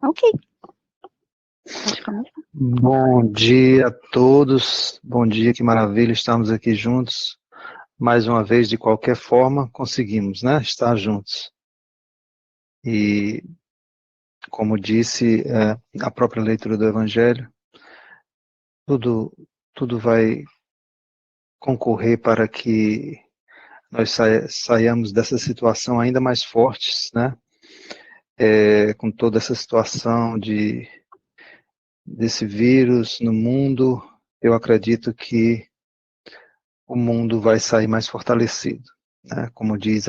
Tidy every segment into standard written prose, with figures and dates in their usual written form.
Ok. Pode começar. Bom dia a todos, bom dia, que maravilha, estamos aqui juntos, mais uma vez, de qualquer forma, conseguimos, né, estar juntos. E, como disse a própria leitura do Evangelho, tudo vai concorrer para que nós saiamos dessa situação ainda mais fortes, né, com toda essa situação desse vírus no mundo. Eu acredito que o mundo vai sair mais fortalecido, né? Como diz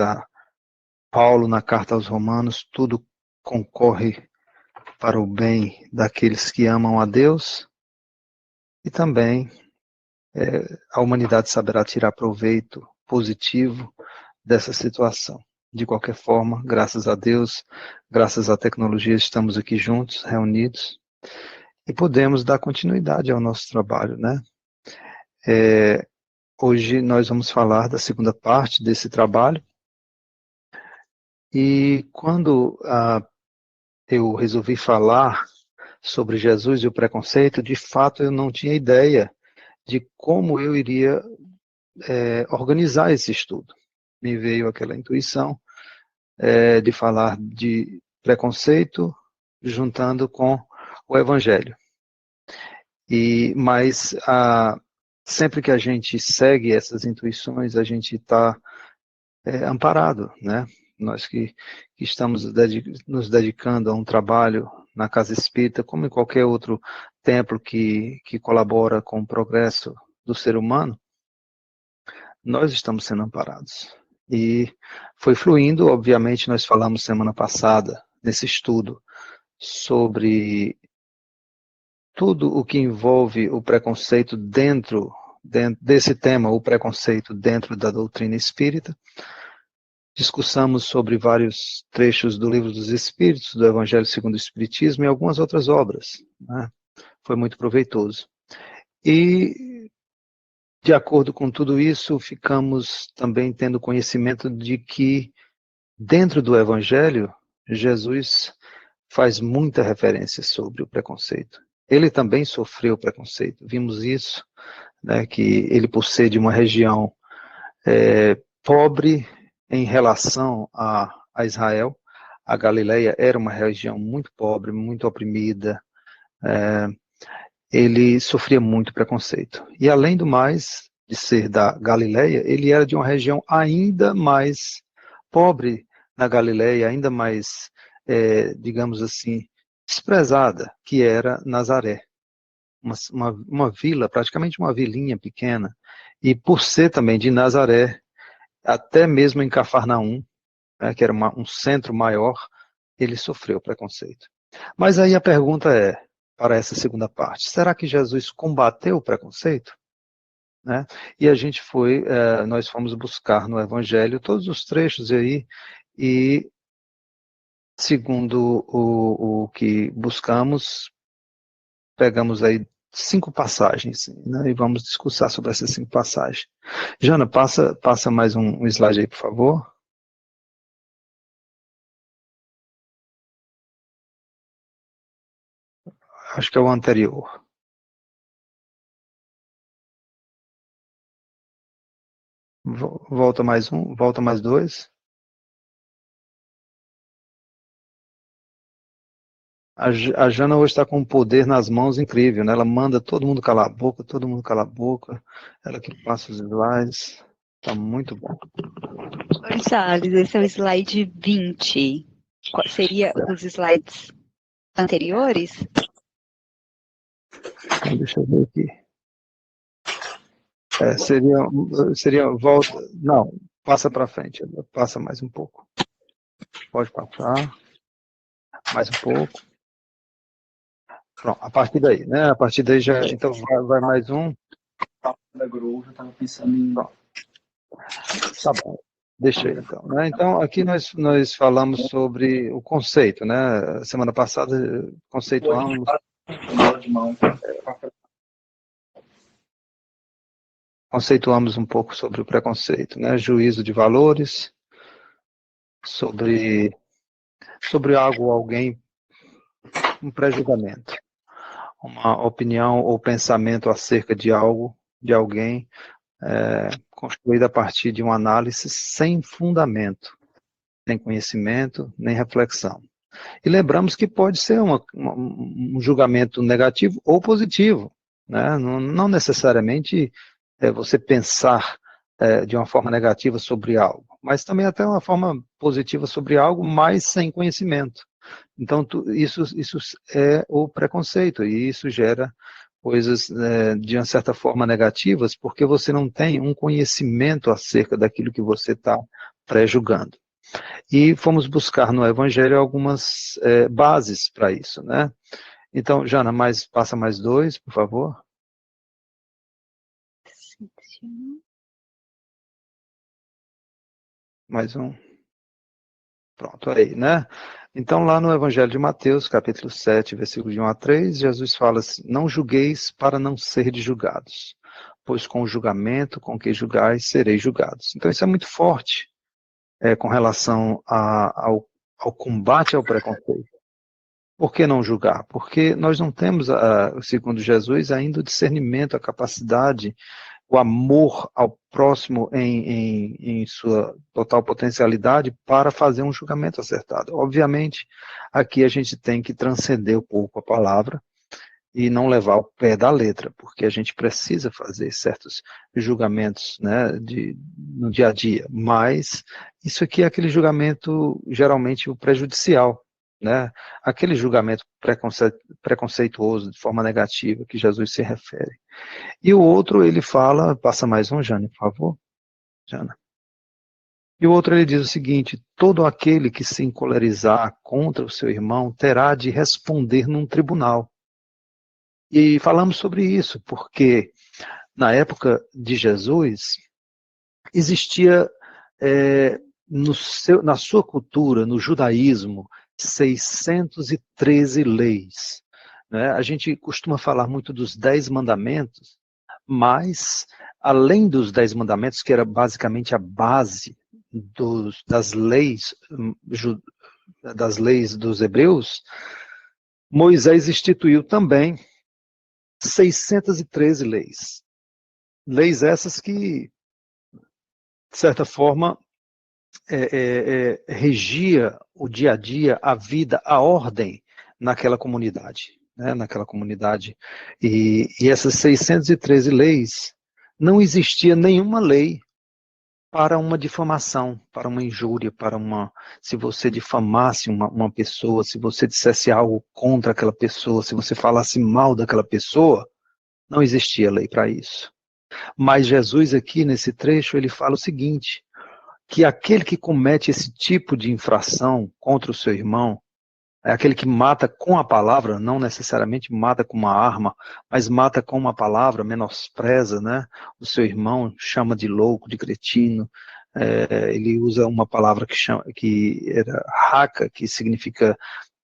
Paulo na carta aos Romanos, tudo concorre para o bem daqueles que amam a Deus, e também a humanidade saberá tirar proveito positivo dessa situação. De qualquer forma, graças a Deus, graças à tecnologia, estamos aqui juntos, reunidos, e podemos dar continuidade ao nosso trabalho, né? Hoje nós vamos falar da segunda parte desse trabalho, e quando eu resolvi falar sobre Jesus e o preconceito, de fato eu não tinha ideia de como eu iria organizar esse estudo. Me veio aquela intuição de falar de preconceito juntando com o Evangelho. Mas sempre que a gente segue essas intuições, a gente está amparado, né? Nós que estamos nos dedicando a um trabalho na Casa Espírita, como em qualquer outro templo que colabora com o progresso do ser humano, nós estamos sendo amparados. E foi fluindo, obviamente, nós falamos semana passada, nesse estudo, sobre tudo o que envolve o preconceito dentro desse tema, o preconceito dentro da doutrina espírita. Discussamos sobre vários trechos do Livro dos Espíritos, do Evangelho segundo o Espiritismo e algumas outras obras, né? Foi muito proveitoso. E, de acordo com tudo isso, ficamos também tendo conhecimento de que, dentro do Evangelho, Jesus faz muita referência sobre o preconceito. Ele também sofreu preconceito, vimos isso, né, que ele, por ser de uma região pobre em relação a Israel, a Galileia era uma região muito pobre, muito oprimida, ele sofria muito preconceito. E além do mais, de ser da Galileia, ele era de uma região ainda mais pobre na Galileia, ainda mais, digamos assim, desprezada, que era Nazaré. Uma vila, praticamente uma vilinha pequena, e por ser também de Nazaré, até mesmo em Cafarnaum, né, que era um centro maior, ele sofreu preconceito. Mas aí a pergunta para essa segunda parte, será que Jesus combateu o preconceito? Né? E a gente nós fomos buscar no Evangelho todos os trechos aí, e segundo o que buscamos, pegamos aí 5 passagens, né, e vamos discursar sobre essas 5 passagens. Jana, passa mais um slide aí, por favor. Acho que é o anterior. Volta mais um, volta mais 2. A Jana hoje está com um poder nas mãos incrível, né? Ela manda todo mundo calar a boca, todo mundo calar a boca. Ela que passa os slides. Está muito bom. Oi, Charles, esse é o slide 20. Qual seria os slides anteriores? Deixa eu ver aqui. Seria volta. Não, passa para frente. Passa mais um pouco. Pode passar. Mais um pouco. Pronto, a partir daí, né? A partir daí já. Então vai mais um. Da Grow, já estava pensando em. Pronto. Tá bom. Deixa aí, então. Né? Então, aqui nós falamos sobre o conceito, né? Semana passada, conceituamos. Conceituamos um pouco sobre o preconceito, né? Juízo de valores, sobre algo, alguém um pré-julgamento, uma opinião ou pensamento acerca de algo, de alguém, construído a partir de uma análise sem fundamento, nem conhecimento, nem reflexão. E lembramos que pode ser um julgamento negativo ou positivo, né? Não necessariamente você pensar de uma forma negativa sobre algo, mas também até uma forma positiva sobre algo, mas sem conhecimento. Então, isso é o preconceito, e isso gera coisas de uma certa forma negativas, porque você não tem um conhecimento acerca daquilo que você está pré-julgando. E fomos buscar no Evangelho algumas bases para isso, né? Então, Jana, passa mais 2, por favor. Mais um. Pronto, aí, né? Então, lá no Evangelho de Mateus, capítulo 7, versículo de 1 a 3, Jesus fala assim: não julgueis para não serdes julgados, pois com o julgamento com que julgais, sereis julgados. Então, isso é muito forte com relação ao combate ao preconceito. Por que não julgar? Porque nós não temos, segundo Jesus, ainda o discernimento, a capacidade, o amor ao próximo em sua total potencialidade para fazer um julgamento acertado. Obviamente, aqui a gente tem que transcender um pouco a palavra e não levar o pé da letra, porque a gente precisa fazer certos julgamentos, né, no dia a dia, mas isso aqui é aquele julgamento, geralmente, o prejudicial, né, aquele julgamento preconceituoso, de forma negativa, que Jesus se refere. E o outro, ele fala, passa mais um, Jane, por favor, Jana. E o outro, ele diz o seguinte: todo aquele que se encolerizar contra o seu irmão terá de responder num tribunal. E falamos sobre isso, porque na época de Jesus, existia na sua cultura, no judaísmo, 613 leis. Né? A gente costuma falar muito dos 10 mandamentos, mas, além dos 10 mandamentos, que era basicamente a base das leis dos hebreus, Moisés instituiu também 613 leis. Leis essas que, de certa forma, regia o dia a dia, a vida, a ordem naquela comunidade. Né, naquela comunidade. E essas 613 leis, não existia nenhuma lei para uma difamação, para uma injúria, se você difamasse uma pessoa, se você dissesse algo contra aquela pessoa, se você falasse mal daquela pessoa, não existia lei para isso. Mas Jesus aqui, nesse trecho, ele fala o seguinte, que aquele que comete esse tipo de infração contra o seu irmão, é aquele que mata com a palavra, não necessariamente mata com uma arma, mas mata com uma palavra, menospreza, né? O seu irmão, chama de louco, de cretino, ele usa uma palavra que era raca, que significa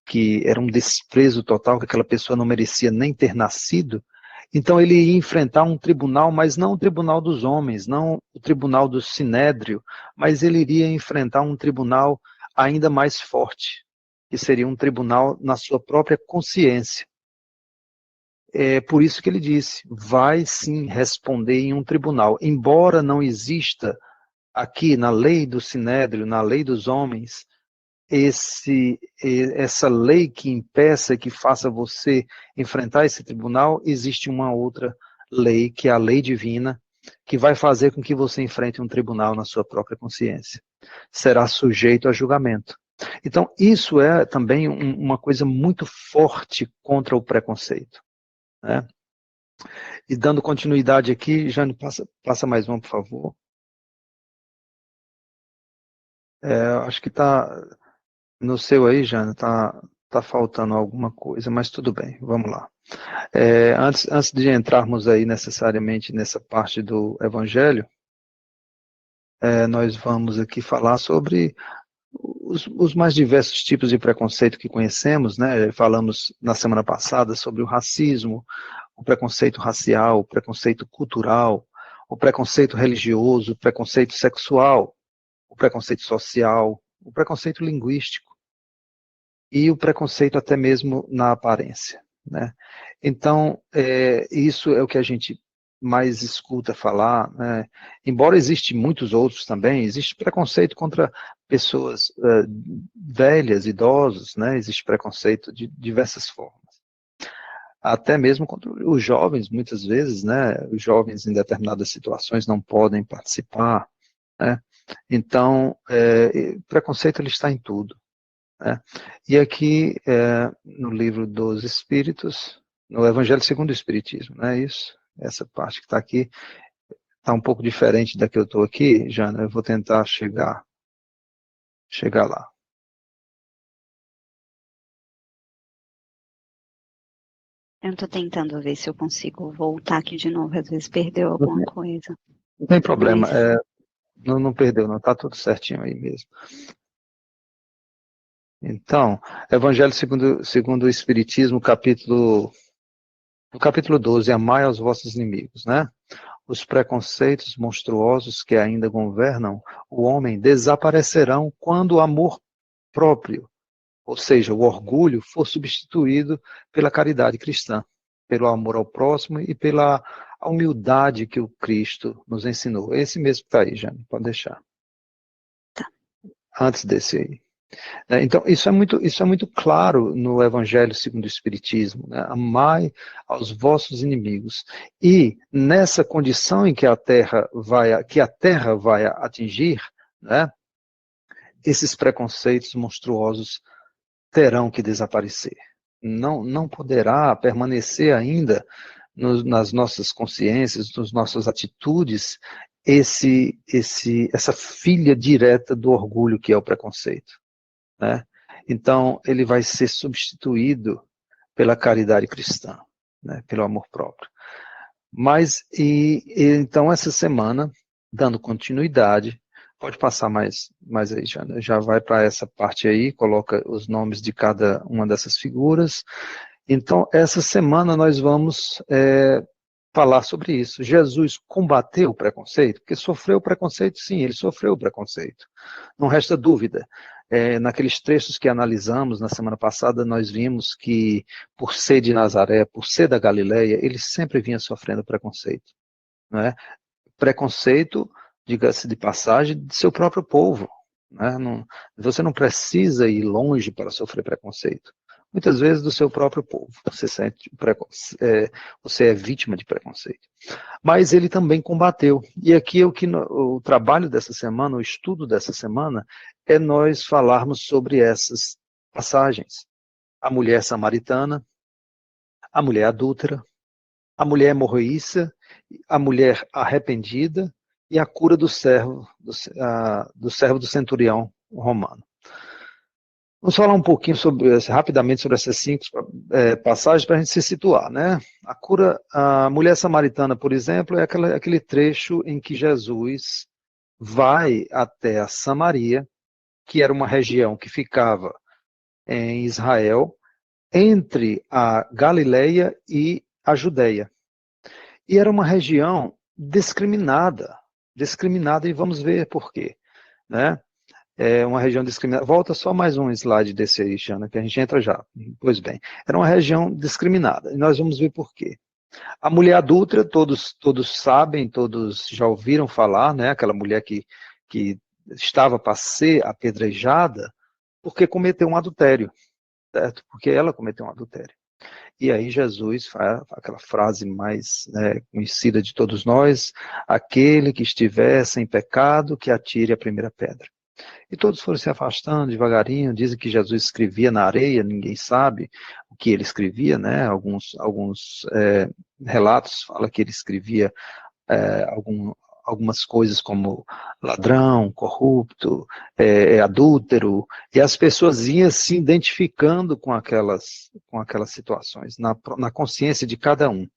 que era um desprezo total, que aquela pessoa não merecia nem ter nascido. Então ele ia enfrentar um tribunal, mas não o tribunal dos homens, não o tribunal do Sinédrio, mas ele iria enfrentar um tribunal ainda mais forte, que seria um tribunal na sua própria consciência. É por isso que ele disse, vai sim responder em um tribunal, embora não exista aqui na lei do Sinédrio, na lei dos homens, essa lei que impeça, que faça você enfrentar esse tribunal, existe uma outra lei, que é a lei divina, que vai fazer com que você enfrente um tribunal na sua própria consciência. Será sujeito a julgamento. Então, isso é também uma coisa muito forte contra o preconceito. Né? E dando continuidade aqui, Jane, passa mais uma, por favor. Acho que está... No seu aí, Jana, tá faltando alguma coisa, mas tudo bem, vamos lá. Antes de entrarmos aí necessariamente nessa parte do Evangelho, nós vamos aqui falar sobre os mais diversos tipos de preconceito que conhecemos, né? Falamos na semana passada sobre o racismo, o preconceito racial, o preconceito cultural, o preconceito religioso, o preconceito sexual, o preconceito social, o preconceito linguístico. e o preconceito até mesmo na aparência, né? Então, isso é o que a gente mais escuta falar, né? Embora existem muitos outros também, existe preconceito contra pessoas velhas, idosos, né? Existe preconceito de diversas formas. Até mesmo contra os jovens, muitas vezes, né? Os jovens em determinadas situações não podem participar, né? Então, preconceito ele está em tudo, né? E aqui, no livro dos Espíritos, no Evangelho segundo o Espiritismo, não é isso? Essa parte que está aqui está um pouco diferente da que eu estou aqui, Jana. Eu vou tentar chegar lá. Eu estou tentando ver se eu consigo voltar aqui de novo, às vezes perdeu alguma coisa. Não tem problema, Mas... não perdeu, não, está tudo certinho aí mesmo. Então, Evangelho segundo o Espiritismo, no capítulo 12, amai aos vossos inimigos, né? Os preconceitos monstruosos que ainda governam o homem desaparecerão quando o amor próprio, ou seja, o orgulho, for substituído pela caridade cristã, pelo amor ao próximo e pela humildade que o Cristo nos ensinou. Esse mesmo que está aí, Jane, pode deixar. Tá. Antes desse aí. Então, isso é muito claro no Evangelho segundo o Espiritismo, né? Amai aos vossos inimigos. E nessa condição em que a Terra vai atingir, né, esses preconceitos monstruosos terão que desaparecer. Não poderá permanecer ainda nas nossas consciências, nas nossas atitudes, essa filha direta do orgulho que é o preconceito, né? Então, ele vai ser substituído pela caridade cristã, né? Pelo amor próprio. Mas, então, essa semana, dando continuidade, pode passar mais aí, já vai para essa parte aí, coloca os nomes de cada uma dessas figuras. Então, essa semana nós vamos falar sobre isso. Jesus combateu o preconceito, porque sofreu o preconceito, sim, ele sofreu o preconceito. Não resta dúvida. Naqueles trechos que analisamos na semana passada, nós vimos que, por ser de Nazaré, por ser da Galileia, ele sempre vinha sofrendo preconceito, né? Preconceito, diga-se de passagem, de seu próprio povo, né? Você não precisa ir longe para sofrer preconceito. Muitas vezes do seu próprio povo, você é vítima de preconceito. Mas ele também combateu. E aqui o trabalho dessa semana, o estudo dessa semana, é nós falarmos sobre essas passagens. A mulher samaritana, a mulher adúltera, a mulher hemorroíça, a mulher arrependida e a cura do servo do centurião romano. Vamos falar um pouquinho rapidamente sobre essas 5 passagens para a gente se situar, né? A mulher samaritana, por exemplo, é aquele trecho em que Jesus vai até a Samaria, que era uma região que ficava em Israel, entre a Galileia e a Judéia. E era uma região discriminada, e vamos ver por quê, né? É uma região discriminada. Volta só mais um slide desse aí, Xana, que a gente entra já. Pois bem, era uma região discriminada, e nós vamos ver por quê. A mulher adúltera, todos sabem, todos já ouviram falar, né? Aquela mulher que estava para ser apedrejada porque cometeu um adultério, certo? Porque ela cometeu um adultério. E aí Jesus faz aquela frase mais conhecida de todos nós: aquele que estiver sem pecado, que atire a primeira pedra. E todos foram se afastando devagarinho, dizem que Jesus escrevia na areia, ninguém sabe o que ele escrevia, né? Alguns relatos falam que ele escrevia algumas coisas como ladrão, corrupto, adúltero, e as pessoas iam se identificando com aquelas situações, na consciência de cada um.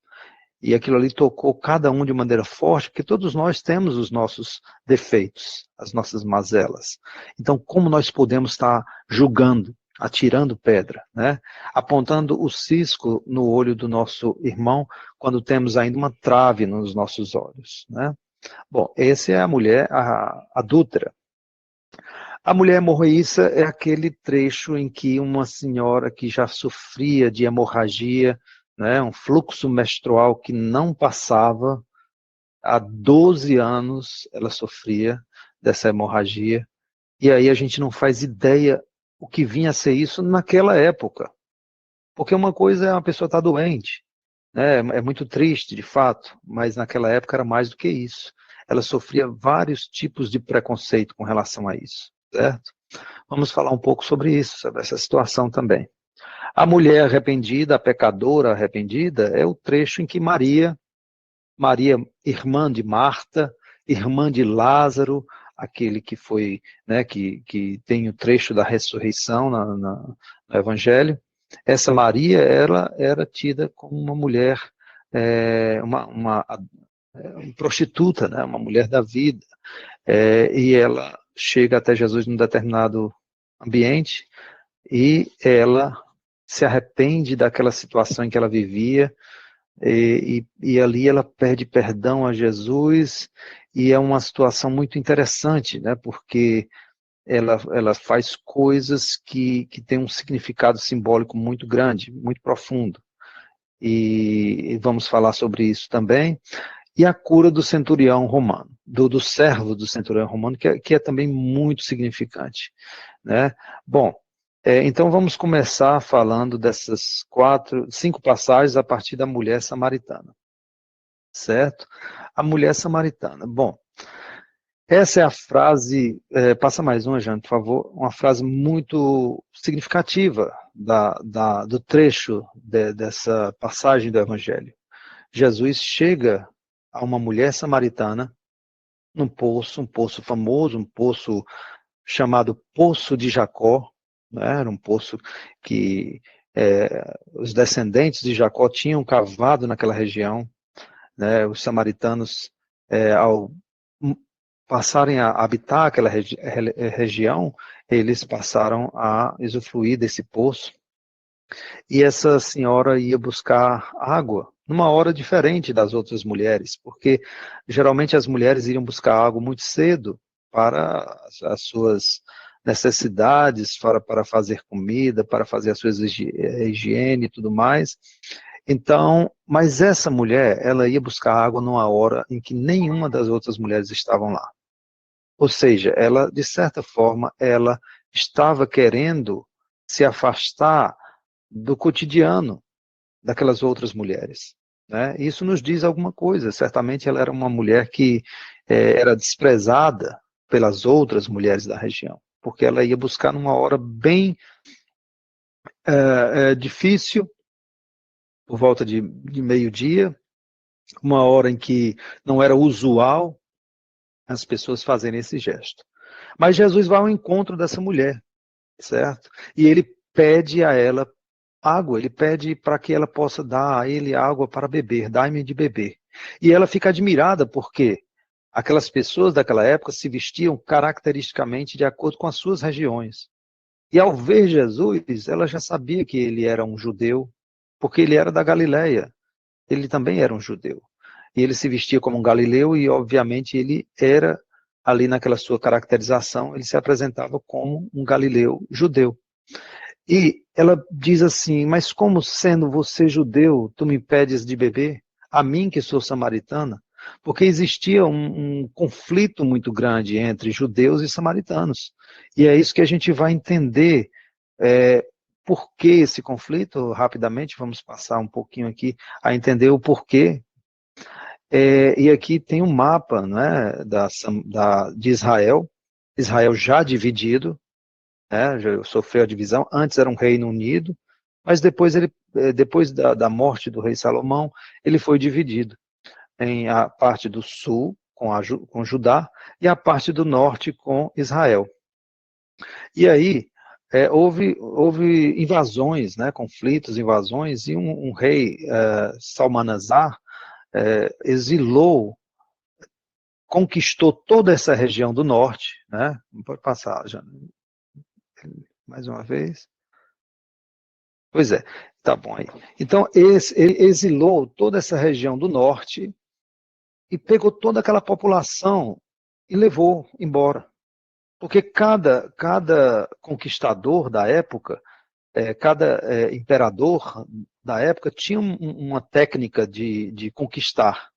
E aquilo ali tocou cada um de maneira forte, porque todos nós temos os nossos defeitos, as nossas mazelas. Então, como nós podemos estar julgando, atirando pedra, né? Apontando o cisco no olho do nosso irmão, quando temos ainda uma trave nos nossos olhos, né? Bom, essa é a mulher adúltera. A mulher hemorroíça é aquele trecho em que uma senhora que já sofria de hemorragia, né, um fluxo menstrual que não passava, há 12 anos ela sofria dessa hemorragia, e aí a gente não faz ideia o que vinha a ser isso naquela época. Porque uma coisa é uma pessoa estar doente, né, é muito triste, de fato, mas naquela época era mais do que isso. Ela sofria vários tipos de preconceito com relação a isso, certo? Vamos falar um pouco sobre isso, sobre essa situação também. A mulher arrependida, a pecadora arrependida, é o trecho em que Maria, irmã de Marta, irmã de Lázaro, aquele que foi, né, que tem o trecho da ressurreição no Evangelho, essa Maria, ela era tida como uma mulher, uma prostituta, né, uma mulher da vida, e ela chega até Jesus num determinado ambiente e ela se arrepende daquela situação em que ela vivia, e ali ela pede perdão a Jesus, e é uma situação muito interessante, né, porque ela faz coisas que têm um significado simbólico muito grande, muito profundo, e vamos falar sobre isso também. E a cura do centurião romano, do servo do centurião romano, que é também muito significante, né? Bom, então vamos começar falando dessas 5 passagens a partir da mulher samaritana, certo? A mulher samaritana. Bom, essa é a frase, passa mais uma, Jane, por favor, uma frase muito significativa do trecho dessa passagem do Evangelho. Jesus chega a uma mulher samaritana num poço, um poço famoso, um poço chamado Poço de Jacó, né? Era um poço que os descendentes de Jacó tinham cavado naquela região, né? Os samaritanos, ao passarem a habitar aquela região, eles passaram a usufruir desse poço, e essa senhora ia buscar água numa hora diferente das outras mulheres, porque geralmente as mulheres iriam buscar água muito cedo para as suas necessidades, para fazer comida, para fazer as suas higiene e tudo mais. Então, mas essa mulher, ela ia buscar água numa hora em que nenhuma das outras mulheres estavam lá. Ou seja, ela, de certa forma, ela estava querendo se afastar do cotidiano daquelas outras mulheres, né? Isso nos diz alguma coisa. Certamente ela era uma mulher que era desprezada pelas outras mulheres da região, porque ela ia buscar numa hora bem difícil, por volta de meio-dia, uma hora em que não era usual as pessoas fazerem esse gesto. Mas Jesus vai ao encontro dessa mulher, certo? E ele pede a ela água, ele pede para que ela possa dar a ele água para beber, dai-me de beber. E ela fica admirada porque aquelas pessoas daquela época se vestiam caracteristicamente de acordo com as suas regiões. E ao ver Jesus, ela já sabia que ele era um judeu, porque ele era da Galileia. Ele também era um judeu. E ele se vestia como um galileu e, obviamente, ele era, ali naquela sua caracterização, ele se apresentava como um galileu judeu. E ela diz assim, mas como sendo você judeu, tu me pedes de beber? A mim que sou samaritana? Porque existia um conflito muito grande entre judeus e samaritanos. E é isso que a gente vai entender. Por que esse conflito? Rapidamente, vamos passar um pouquinho aqui a entender o porquê. E aqui tem um mapa, né, de Israel, Israel já dividido, né, já sofreu a divisão. Antes era um Reino Unido, mas depois da morte do rei Salomão, ele foi dividido em a parte do sul com Judá e a parte do norte com Israel. E aí houve invasões, né, conflitos, invasões, e um rei, Salmanasar, exilou, conquistou toda essa região do norte, né? Pode passar, já. Mais uma vez. Pois é, tá bom aí. Então, ele exilou toda essa região do norte e pegou toda aquela população e levou embora. Porque cada conquistador da época, cada imperador da época tinha uma técnica de conquistar.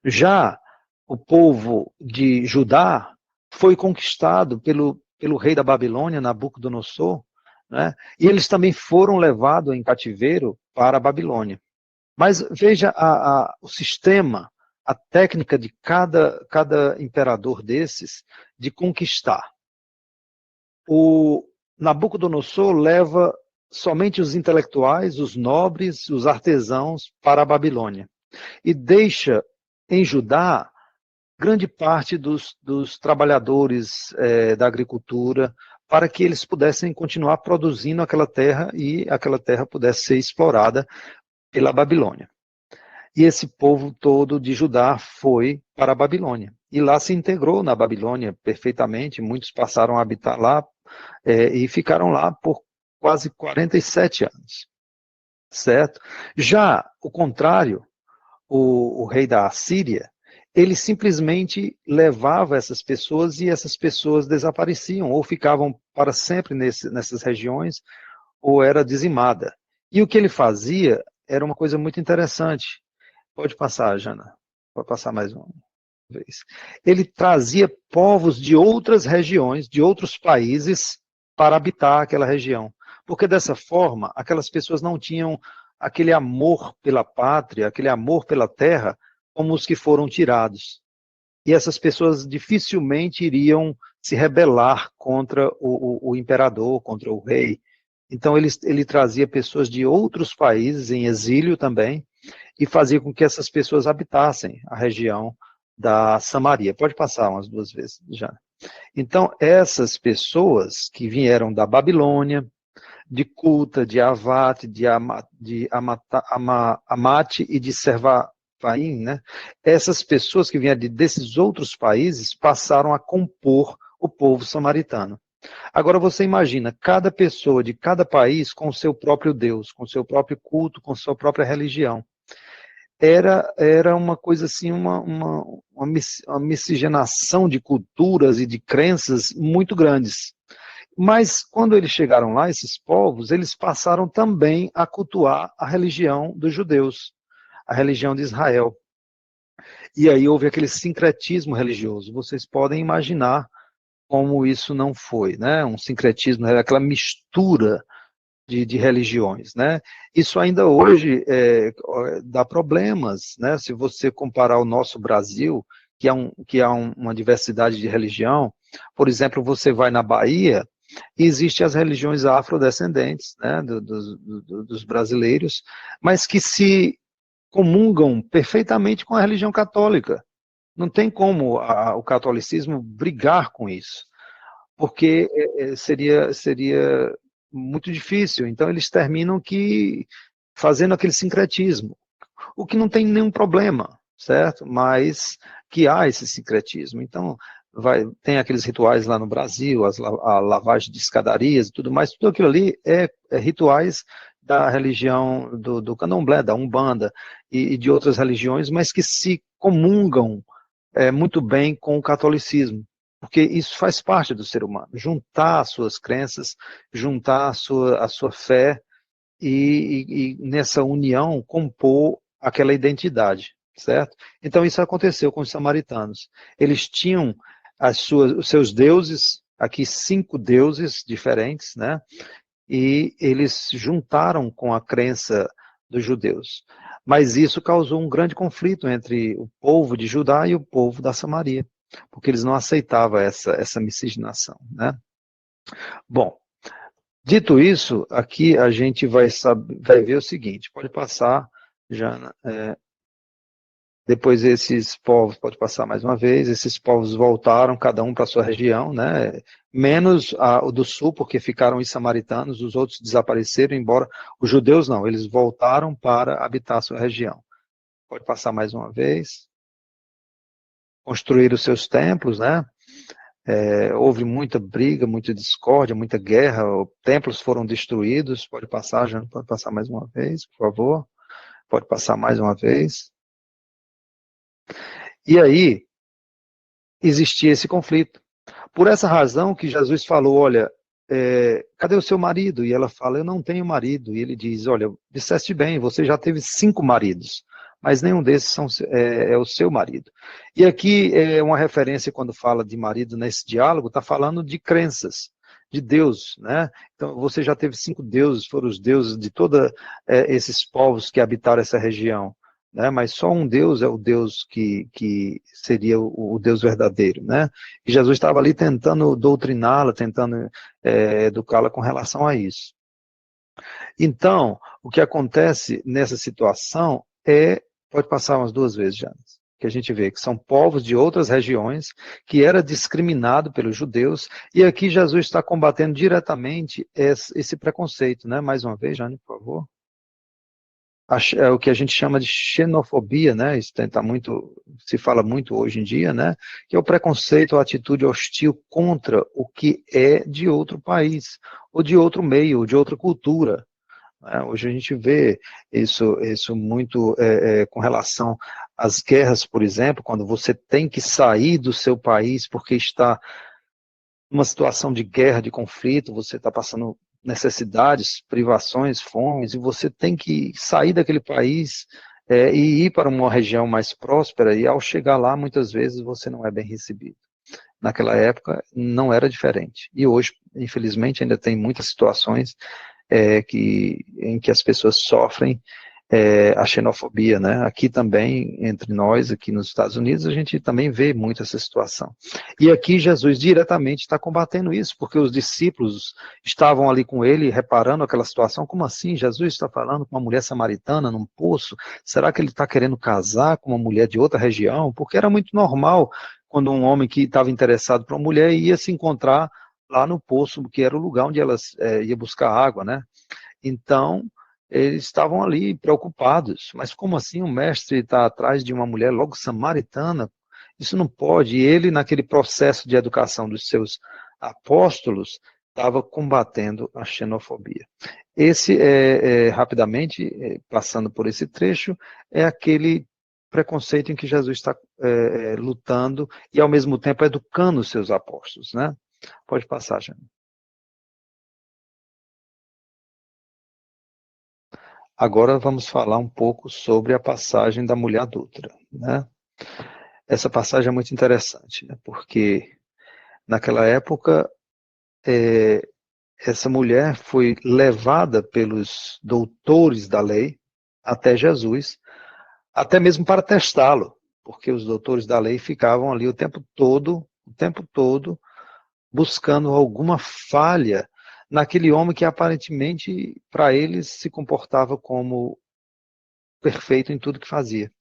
Já o povo de Judá foi conquistado pelo rei da Babilônia, Nabucodonosor, né? E eles também foram levados em cativeiro para a Babilônia. Mas veja o sistema, a técnica de cada imperador desses de conquistar. O Nabucodonosor leva somente os intelectuais, os nobres, os artesãos para a Babilônia e deixa em Judá grande parte dos trabalhadores da agricultura para que eles pudessem continuar produzindo aquela terra e aquela terra pudesse ser explorada pela Babilônia. E esse povo todo de Judá foi para a Babilônia. E lá se integrou na Babilônia perfeitamente, muitos passaram a habitar lá e ficaram lá por quase 47 anos. Certo? Já o contrário, o rei da Assíria, ele simplesmente levava essas pessoas e essas pessoas desapareciam, ou ficavam para sempre nessas regiões, ou era dizimada. E o que ele fazia era uma coisa muito interessante. Pode passar, Jana. Pode passar mais uma vez. Ele trazia povos de outras regiões, de outros países, para habitar aquela região. Porque dessa forma, aquelas pessoas não tinham aquele amor pela pátria, aquele amor pela terra, como os que foram tirados. E essas pessoas dificilmente iriam se rebelar contra o imperador, contra o rei. Então ele trazia pessoas de outros países, em exílio também, e fazia com que essas pessoas habitassem a região da Samaria. Pode passar umas duas vezes já. Então, essas pessoas que vieram da Babilônia, de Cuta, de Avat, de Amate e de Servaim, né? Essas pessoas que vieram desses outros países passaram a compor o povo samaritano. Agora você imagina, cada pessoa de cada país com o seu próprio Deus, com o seu próprio culto, com a sua própria religião. Era uma coisa assim, uma miscigenação de culturas e de crenças muito grandes. Mas quando eles chegaram lá, esses povos, eles passaram também a cultuar a religião dos judeus, a religião de Israel. E aí houve aquele sincretismo religioso. Vocês podem imaginar como isso não foi, né? Um sincretismo, aquela mistura de religiões, né? Isso ainda hoje dá problemas, né? Se você comparar o nosso Brasil, que há uma diversidade de religião, por exemplo, você vai na Bahia e existem as religiões afrodescendentes, né? Dos brasileiros, mas que se comungam perfeitamente com a religião católica. Não tem como o catolicismo brigar com isso, porque seria muito difícil. Então eles terminam fazendo aquele sincretismo, o que não tem nenhum problema, certo? Mas que há esse sincretismo. Então tem aqueles rituais lá no Brasil, a lavagem de escadarias e tudo mais, tudo aquilo ali é rituais da religião do candomblé, da Umbanda e de outras religiões, mas que se comungam muito bem com o catolicismo, porque isso faz parte do ser humano, juntar as suas crenças, juntar a sua fé e nessa união compor aquela identidade, certo? Então isso aconteceu com os samaritanos. Eles tinham os seus deuses, aqui 5 deuses diferentes, né? E eles juntaram com a crença dos judeus. Mas isso causou um grande conflito entre o povo de Judá e o povo da Samaria, porque eles não aceitavam essa miscigenação, né? Bom, dito isso, aqui a gente vai ver o seguinte, pode passar, Jana, depois esses povos, pode passar mais uma vez, esses povos voltaram, cada um para a sua região, né? Menos o do sul, porque ficaram os samaritanos, os outros desapareceram, embora os judeus não, eles voltaram para habitar a sua região. Pode passar mais uma vez. Construíram os seus templos, né? Houve muita briga, muita discórdia, muita guerra, templos foram destruídos. Pode passar, Jana, pode passar mais uma vez, por favor. Pode passar mais uma vez. E aí, existia esse conflito, Por essa razão que Jesus falou, olha, cadê o seu marido? E ela fala, eu não tenho marido. E ele diz, olha, disseste bem, você já teve 5 maridos, mas nenhum desses é o seu marido. E aqui é uma referência, quando fala de marido nesse diálogo, está falando de crenças, de Deus, né? Então, você já teve 5 deuses, foram os deuses de todos esses povos que habitaram essa região, né? Mas só um Deus é o Deus que seria o Deus verdadeiro, né? E Jesus estava ali tentando doutriná-la, tentando educá-la com relação a isso. Então, o que acontece nessa situação pode passar umas 2 vezes, Janes, que a gente vê que são povos de outras regiões que era discriminado pelos judeus, e aqui Jesus está combatendo diretamente esse preconceito, né? Mais uma vez, Jane, por favor. É o que a gente chama de xenofobia, né? Isso se fala muito hoje em dia, né? Que é o preconceito, a atitude hostil contra o que é de outro país, ou de outro meio, ou de outra cultura. Hoje a gente vê isso muito com relação às guerras, por exemplo, quando você tem que sair do seu país porque está numa situação de guerra, de conflito, você está passando necessidades, privações, fomes, e você tem que sair daquele país e ir para uma região mais próspera, e ao chegar lá, muitas vezes, você não é bem recebido. Naquela época, não era diferente. E hoje, infelizmente, ainda tem muitas situações em que as pessoas sofrem a xenofobia, né? Aqui também, entre nós, aqui nos Estados Unidos, a gente também vê muito essa situação. E aqui Jesus diretamente está combatendo isso, porque os discípulos estavam ali com ele, reparando aquela situação. Como assim? Jesus está falando com uma mulher samaritana num poço? Será que ele está querendo casar com uma mulher de outra região? Porque era muito normal quando um homem que estava interessado por uma mulher ia se encontrar lá no poço, que era o lugar onde elas ia buscar água, né? Então, eles estavam ali preocupados. Mas como assim o mestre está atrás de uma mulher logo samaritana? Isso não pode. E ele, naquele processo de educação dos seus apóstolos, estava combatendo a xenofobia. Esse, rapidamente, passando por esse trecho, é aquele preconceito em que Jesus está lutando e, ao mesmo tempo, educando os seus apóstolos, né? Pode passar, Jane. Agora vamos falar um pouco sobre a passagem da mulher adúltera, né? Essa passagem é muito interessante, né? Porque naquela época essa mulher foi levada pelos doutores da lei até Jesus, até mesmo para testá-lo, porque os doutores da lei ficavam ali o tempo todo, buscando alguma falha naquele homem que aparentemente para eles se comportava como perfeito em tudo que fazia.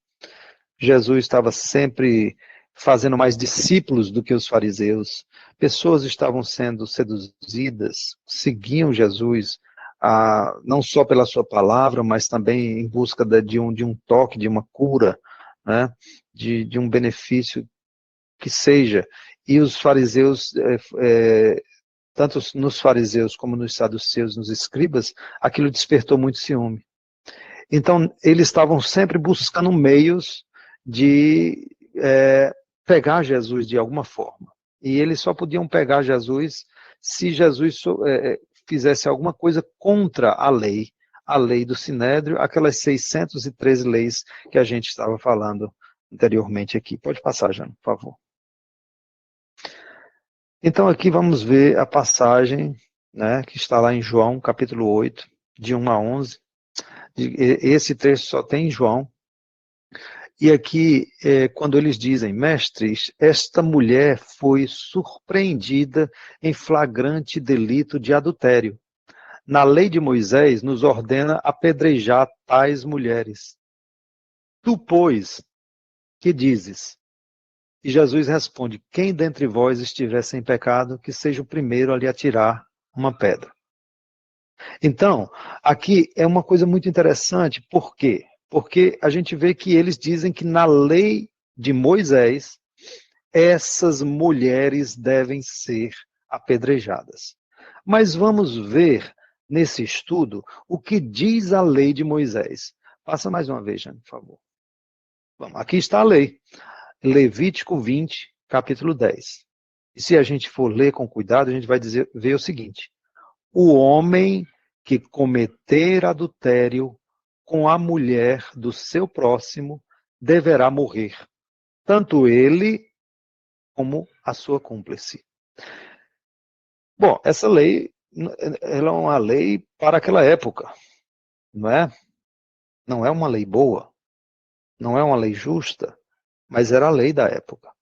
Jesus estava sempre fazendo mais discípulos do que os fariseus. Pessoas estavam sendo seduzidas, seguiam Jesus, não só pela sua palavra, mas também em busca de um toque, de uma cura, né? de um benefício que seja. E os fariseus, tanto nos fariseus como nos saduceus, nos escribas, aquilo despertou muito ciúme. Então, eles estavam sempre buscando meios de pegar Jesus de alguma forma. E eles só podiam pegar Jesus se Jesus fizesse alguma coisa contra a lei do Sinédrio, aquelas 613 leis que a gente estava falando anteriormente aqui. Pode passar, Jana, por favor. Então, aqui vamos ver a passagem, né, que está lá em João, capítulo 8, de 1 a 11. Esse trecho só tem em João. E aqui, quando eles dizem, mestres, esta mulher foi surpreendida em flagrante delito de adultério. Na lei de Moisés, nos ordena apedrejar tais mulheres. Tu, pois, que dizes? E Jesus responde, quem dentre vós estiver sem pecado, que seja o primeiro a lhe atirar uma pedra. Então, aqui é uma coisa muito interessante, por quê? Porque a gente vê que eles dizem que na lei de Moisés, essas mulheres devem ser apedrejadas. Mas vamos ver nesse estudo o que diz a lei de Moisés. Passa mais uma vez, Jane, por favor. Aqui está a lei. Levítico 20, capítulo 10. E se a gente for ler com cuidado, a gente vai ver o seguinte: o homem que cometer adultério com a mulher do seu próximo deverá morrer, tanto ele como a sua cúmplice. Bom, essa lei, ela é uma lei para aquela época, não é? Não é uma lei boa, não é uma lei justa, mas era a lei da época.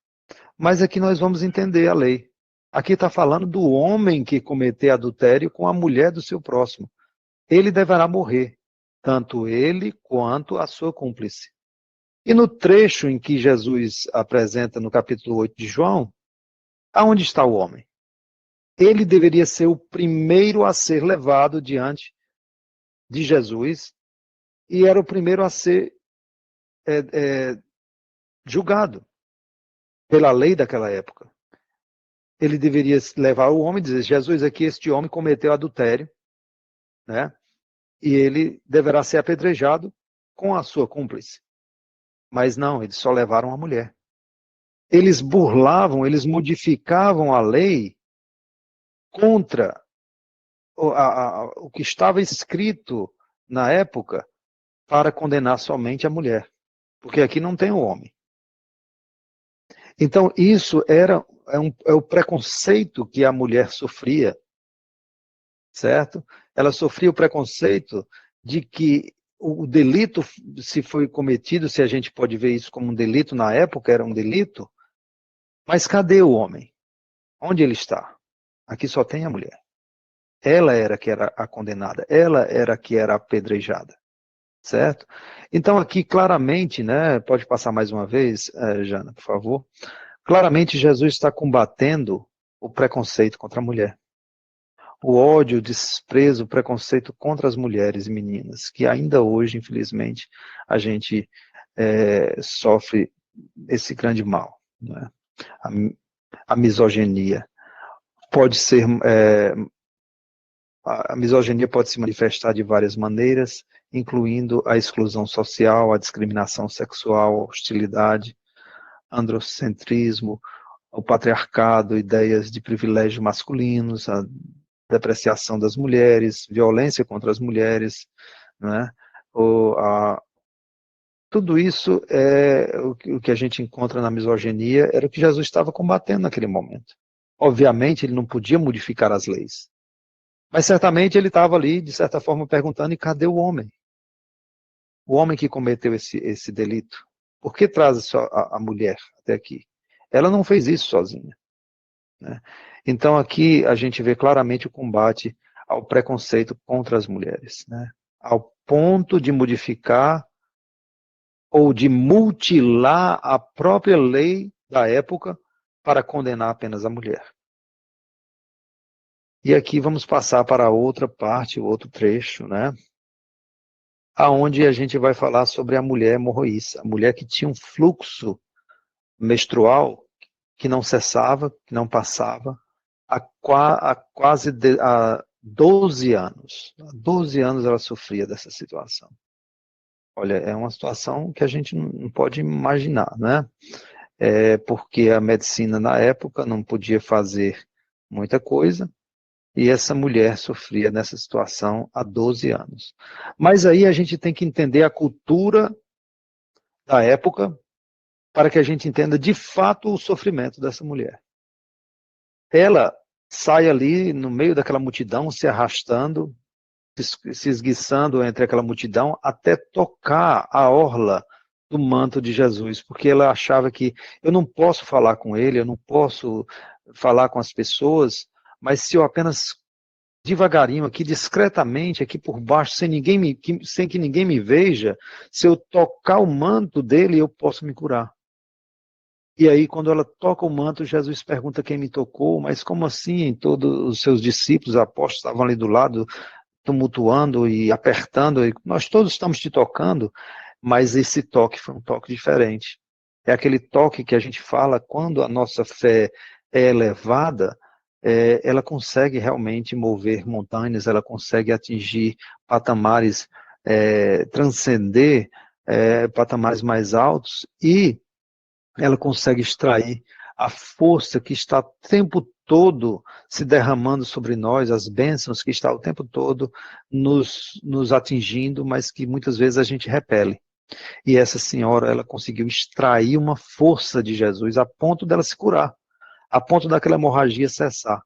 Mas aqui nós vamos entender a lei. Aqui está falando do homem que cometer adultério com a mulher do seu próximo. Ele deverá morrer, tanto ele quanto a sua cúmplice. E no trecho em que Jesus apresenta no capítulo 8 de João, aonde está o homem? Ele deveria ser o primeiro a ser levado diante de Jesus e era o primeiro a ser julgado pela lei daquela época. Ele deveria levar o homem e dizer: Jesus, aqui este homem cometeu adultério, né? E ele deverá ser apedrejado com a sua cúmplice. Mas não, eles só levaram a mulher. Eles burlavam, eles modificavam a lei contra o que estava escrito na época para condenar somente a mulher. Porque aqui não tem o homem. Então, isso é o preconceito que a mulher sofria, certo? Ela sofria o preconceito de que o delito, se foi cometido, se a gente pode ver isso como um delito, na época era um delito, mas cadê o homem? Onde ele está? Aqui só tem a mulher. Ela era que era a condenada, ela era que era apedrejada, certo? Então aqui claramente, né, pode passar mais uma vez, Jana, por favor. Claramente Jesus está combatendo o preconceito contra a mulher. O ódio, o desprezo, o preconceito contra as mulheres e meninas, que ainda hoje, infelizmente, a gente sofre esse grande mal, né? A misoginia. Pode ser, a misoginia pode se manifestar de várias maneiras, incluindo a exclusão social, a discriminação sexual, a hostilidade, androcentrismo, o patriarcado, ideias de privilégios masculinos, a depreciação das mulheres, violência contra as mulheres, né? Tudo isso é o que a gente encontra na misoginia, era o que Jesus estava combatendo naquele momento. Obviamente, ele não podia modificar as leis, mas certamente ele estava ali, de certa forma, perguntando: e cadê o homem? O homem que cometeu esse delito? Por que traz só a mulher até aqui? Ela não fez isso sozinha, né? Então aqui a gente vê claramente o combate ao preconceito contra as mulheres, né? Ao ponto de modificar ou de mutilar a própria lei da época para condenar apenas a mulher. E aqui vamos passar para outra parte, outro trecho, né? Aonde a gente vai falar sobre a mulher hemorroíça, a mulher que tinha um fluxo menstrual que não cessava, que não passava, há quase 12 anos. Há 12 anos ela sofria dessa situação. Olha, é uma situação que a gente não pode imaginar, né? Porque a medicina na época não podia fazer muita coisa, e essa mulher sofria nessa situação há 12 anos. Mas aí a gente tem que entender a cultura da época para que a gente entenda de fato o sofrimento dessa mulher. Ela sai ali no meio daquela multidão, se arrastando, se esguiçando entre aquela multidão, até tocar a orla do manto de Jesus, porque ela achava que eu não posso falar com ele, eu não posso falar com as pessoas, mas se eu apenas devagarinho aqui, discretamente, aqui por baixo, sem que ninguém me veja, se eu tocar o manto dele, eu posso me curar. E aí, quando ela toca o manto, Jesus pergunta quem me tocou, mas como assim? Todos os seus discípulos, apóstolos, estavam ali do lado, tumultuando e apertando, e nós todos estamos te tocando, mas esse toque foi um toque diferente. É aquele toque que a gente fala quando a nossa fé é elevada, ela consegue realmente mover montanhas, ela consegue atingir patamares, transcender patamares mais altos, e ela consegue extrair a força que está o tempo todo se derramando sobre nós, as bênçãos que está o tempo todo nos atingindo, mas que muitas vezes a gente repele. E essa senhora, ela conseguiu extrair uma força de Jesus a ponto dela se curar, a ponto daquela hemorragia cessar.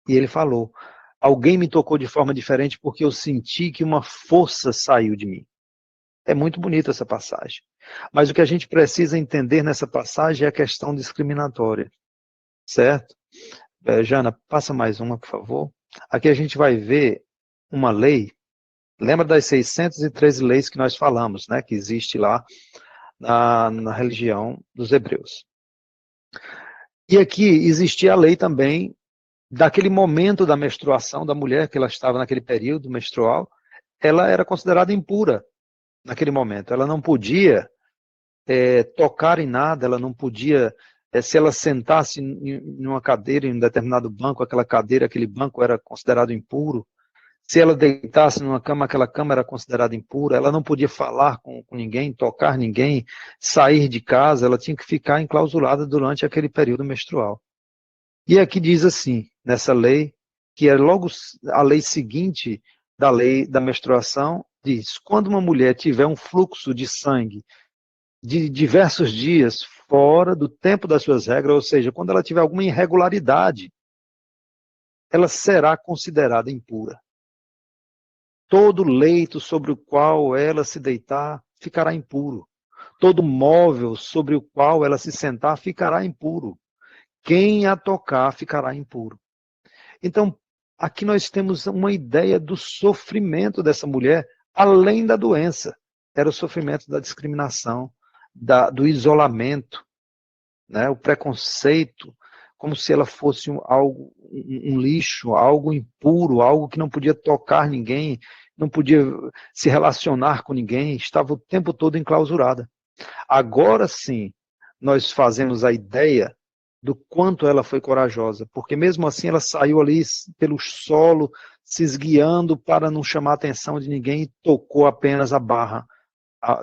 E ele falou, alguém me tocou de forma diferente porque eu senti que uma força saiu de mim. É muito bonita essa passagem. Mas o que a gente precisa entender nessa passagem é a questão discriminatória, certo? Jana, passa mais uma, por favor. Aqui a gente vai ver uma lei, lembra das 613 leis que nós falamos, né, que existe lá na religião dos hebreus. E aqui existia a lei também daquele momento da menstruação da mulher, que ela estava naquele período menstrual, ela era considerada impura naquele momento. Ela não podia tocar em nada, ela não podia, se ela sentasse em uma cadeira, em um determinado banco, aquela cadeira, aquele banco era considerado impuro. Se ela deitasse numa cama, aquela cama era considerada impura. Ela não podia falar com ninguém, tocar ninguém, sair de casa, ela tinha que ficar enclausurada durante aquele período menstrual. E aqui diz assim, nessa lei, que é logo a lei seguinte da lei da menstruação, diz, quando uma mulher tiver um fluxo de sangue de diversos dias fora do tempo das suas regras, ou seja, quando ela tiver alguma irregularidade, ela será considerada impura. Todo leito sobre o qual ela se deitar ficará impuro. Todo móvel sobre o qual ela se sentar ficará impuro. Quem a tocar ficará impuro. Então, aqui nós temos uma ideia do sofrimento dessa mulher, além da doença. Era o sofrimento da discriminação, do isolamento, né? O preconceito, como se ela fosse um lixo, algo impuro, algo que não podia tocar ninguém, não podia se relacionar com ninguém, estava o tempo todo enclausurada. Agora sim, nós fazemos a ideia do quanto ela foi corajosa, porque mesmo assim ela saiu ali pelo solo, se esguiando para não chamar a atenção de ninguém e tocou apenas a barra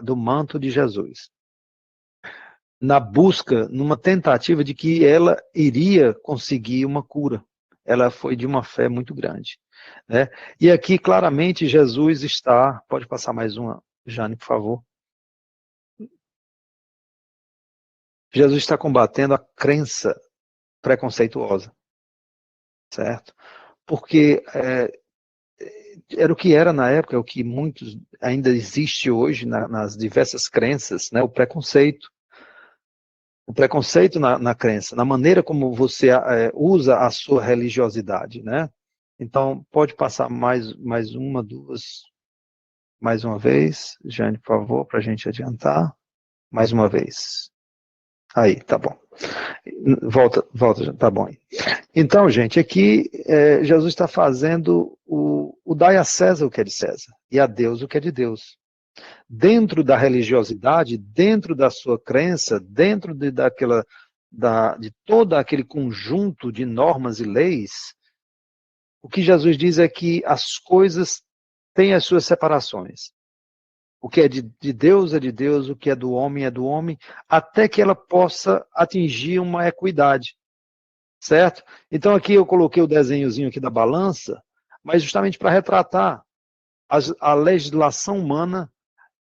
do manto de Jesus. Na busca, numa tentativa de que ela iria conseguir uma cura. Ela foi de uma fé muito grande, né? E aqui claramente Jesus está, pode passar mais uma, Jane, por favor. Jesus está combatendo a crença preconceituosa, certo? Porque era o que era na época, é o que muitos ainda existe hoje nas diversas crenças, né? O preconceito na crença, na maneira como você usa a sua religiosidade, né? Então, pode passar mais uma, duas, mais uma vez, Jane, por favor, para a gente adiantar. Mais uma vez. Aí, tá bom. Volta, tá bom. Então, gente, aqui Jesus está fazendo o dai a César o que é de César e a Deus o que é de Deus. Dentro da religiosidade, dentro da sua crença, dentro de todo aquele conjunto de normas e leis, o que Jesus diz é que as coisas têm as suas separações. O que é de Deus é de Deus, o que é do homem, até que ela possa atingir uma equidade, certo? Então aqui eu coloquei o desenhozinho aqui da balança, mas justamente para retratar a legislação humana,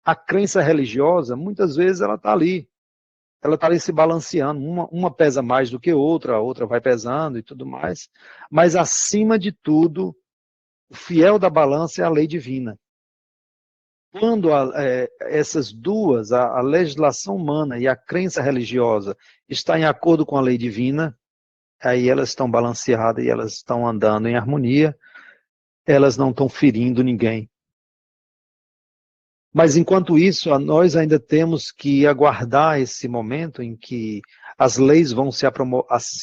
a crença religiosa, muitas vezes ela está ali se balanceando, uma pesa mais do que outra, a outra vai pesando e tudo mais, mas acima de tudo, o fiel da balança é a lei divina. Quando essas duas, a legislação humana e a crença religiosa, está em acordo com a lei divina, aí elas estão balanceadas e elas estão andando em harmonia, elas não estão ferindo ninguém. Mas enquanto isso, nós ainda temos que aguardar esse momento em que as leis vão se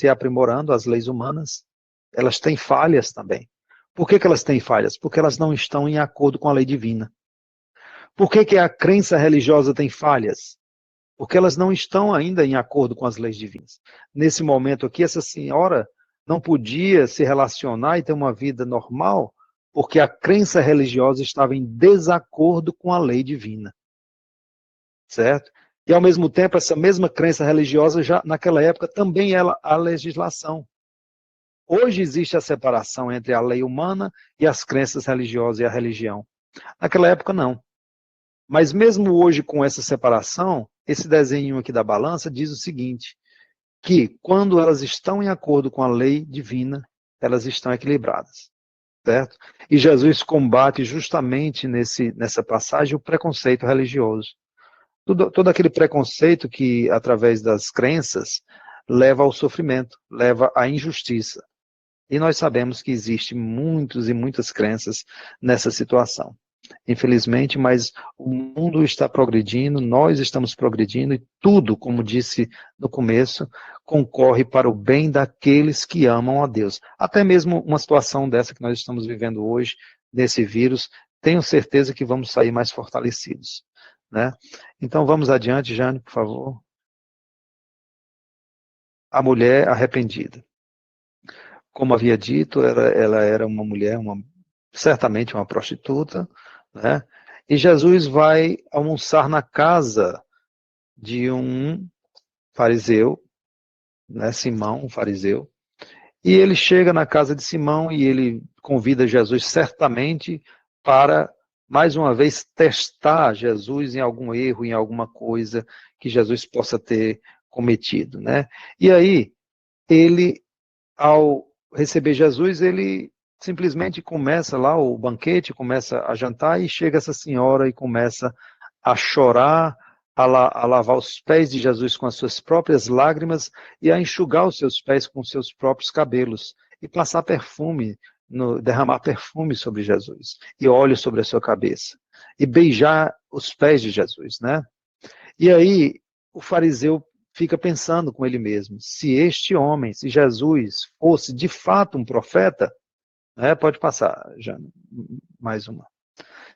aprimorando, as leis humanas, elas têm falhas também. Por que elas têm falhas? Porque elas não estão em acordo com a lei divina. Por que a crença religiosa tem falhas? Porque elas não estão ainda em acordo com as leis divinas. Nesse momento aqui, essa senhora não podia se relacionar e ter uma vida normal, porque a crença religiosa estava em desacordo com a lei divina. Certo? E, ao mesmo tempo, essa mesma crença religiosa, já naquela época, também era a legislação. Hoje existe a separação entre a lei humana e as crenças religiosas e a religião. Naquela época, não. Mas mesmo hoje, com essa separação, esse desenho aqui da balança diz o seguinte, que quando elas estão em acordo com a lei divina, elas estão equilibradas. Certo? E Jesus combate justamente nessa passagem o preconceito religioso. Todo aquele preconceito que, através das crenças, leva ao sofrimento, leva à injustiça. E nós sabemos que existem muitos e muitas crenças nessa situação. Infelizmente, mas o mundo está progredindo, nós estamos progredindo e tudo, como disse no começo, concorre para o bem daqueles que amam a Deus. Até mesmo uma situação dessa que nós estamos vivendo hoje, desse vírus, tenho certeza que vamos sair mais fortalecidos. Né? Então vamos adiante, Jane, por favor. A mulher arrependida. Como havia dito, ela era uma mulher, certamente uma prostituta, né? E Jesus vai almoçar na casa de um fariseu, né? Simão, um fariseu, e ele chega na casa de Simão e ele convida Jesus certamente para, mais uma vez, testar Jesus em algum erro, em alguma coisa que Jesus possa ter cometido, né? E aí, ele, ao receber Jesus, ele simplesmente começa lá o banquete, começa a jantar e chega essa senhora e começa a chorar, a lavar os pés de Jesus com as suas próprias lágrimas e a enxugar os seus pés com os seus próprios cabelos e passar perfume, derramar perfume sobre Jesus e óleo sobre a sua cabeça e beijar os pés de Jesus, né? E aí o fariseu fica pensando com ele mesmo, se este homem, se Jesus fosse de fato um profeta, pode passar, Jane, mais uma.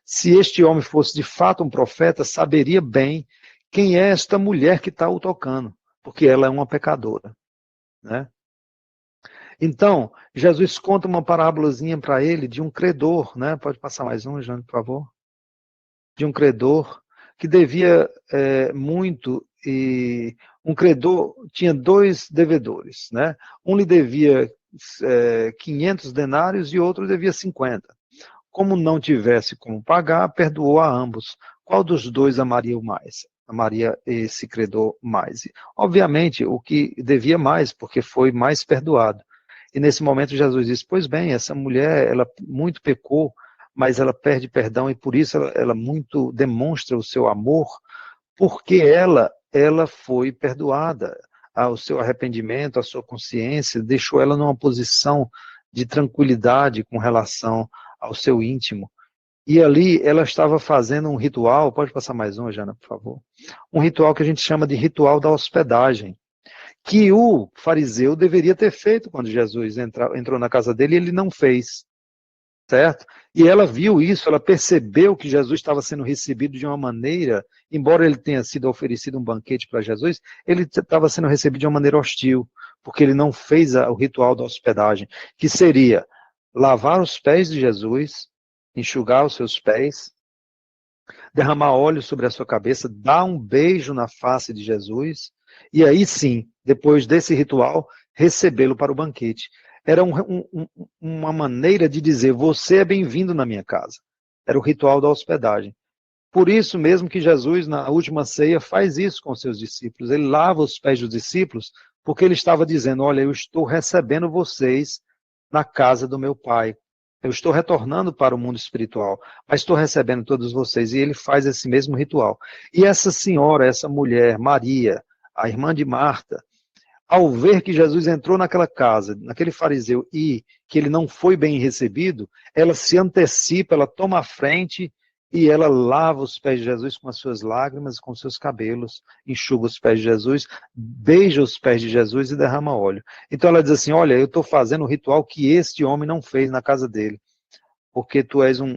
Se este homem fosse de fato um profeta, saberia bem quem é esta mulher que está o tocando, porque ela é uma pecadora. Né? Então, Jesus conta uma parábolazinha para ele de um credor, né? Pode passar mais um, Jane, por favor? De um credor que devia muito, e um credor tinha 2 devedores, né? Um lhe devia 500 denários e outro devia 50. Como não tivesse como pagar, perdoou a ambos. Qual dos dois amaria o mais? Amaria esse credor mais. Obviamente, o que devia mais, porque foi mais perdoado. E nesse momento Jesus diz, pois bem, essa mulher, ela muito pecou, mas ela pede perdão e por isso ela muito demonstra o seu amor, porque ela foi perdoada. O seu arrependimento, a sua consciência, deixou ela numa posição de tranquilidade com relação ao seu íntimo. E ali ela estava fazendo um ritual, pode passar mais uma, Jana, por favor? Um ritual que a gente chama de ritual da hospedagem, que o fariseu deveria ter feito quando Jesus entrou na casa dele e ele não fez. Certo? E ela viu isso, ela percebeu que Jesus estava sendo recebido de uma maneira, embora ele tenha sido oferecido um banquete para Jesus, ele estava sendo recebido de uma maneira hostil, porque ele não fez o ritual da hospedagem, que seria lavar os pés de Jesus, enxugar os seus pés, derramar óleo sobre a sua cabeça, dar um beijo na face de Jesus, e aí sim, depois desse ritual, recebê-lo para o banquete. Era uma maneira de dizer, você é bem-vindo na minha casa. Era o ritual da hospedagem. Por isso mesmo que Jesus, na última ceia, faz isso com seus discípulos. Ele lava os pés dos discípulos, porque ele estava dizendo, olha, eu estou recebendo vocês na casa do meu Pai. Eu estou retornando para o mundo espiritual, mas estou recebendo todos vocês. E ele faz esse mesmo ritual. E essa senhora, essa mulher, Maria, a irmã de Marta, ao ver que Jesus entrou naquela casa, naquele fariseu, e que ele não foi bem recebido, ela se antecipa, ela toma a frente e ela lava os pés de Jesus com as suas lágrimas, com seus cabelos, enxuga os pés de Jesus, beija os pés de Jesus e derrama óleo. Então ela diz assim, olha, eu estou fazendo um ritual que este homem não fez na casa dele, porque tu és um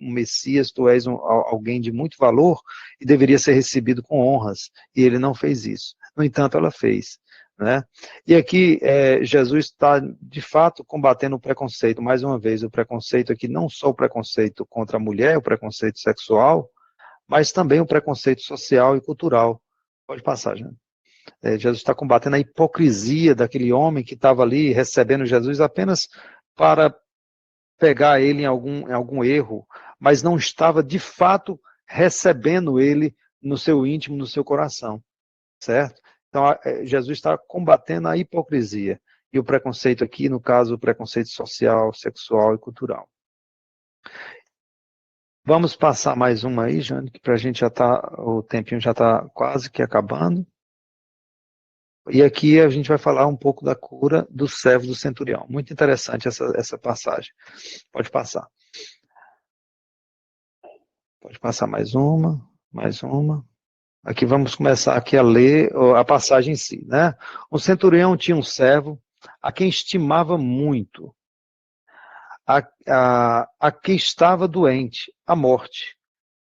Messias, tu és alguém de muito valor e deveria ser recebido com honras, e ele não fez isso. No entanto, ela fez. Né? E aqui Jesus está de fato combatendo o preconceito, mais uma vez, o preconceito aqui, não só o preconceito contra a mulher, o preconceito sexual, mas também o preconceito social e cultural, Pode passar, Jane. Jesus está combatendo a hipocrisia daquele homem que estava ali recebendo Jesus apenas para pegar ele em algum erro, mas não estava de fato recebendo ele no seu íntimo, no seu coração, certo? Então, Jesus está combatendo a hipocrisia e o preconceito aqui, no caso, o preconceito social, sexual e cultural. Vamos passar mais uma aí, Jane, que para a gente o tempinho já está quase que acabando. E aqui a gente vai falar um pouco da cura do servo do centurião. Muito interessante essa passagem. Pode passar. Pode passar mais uma, mais uma. Aqui vamos começar aqui a ler a passagem em si, né? O centurião tinha um servo a quem estimava muito, a que estava doente, à morte.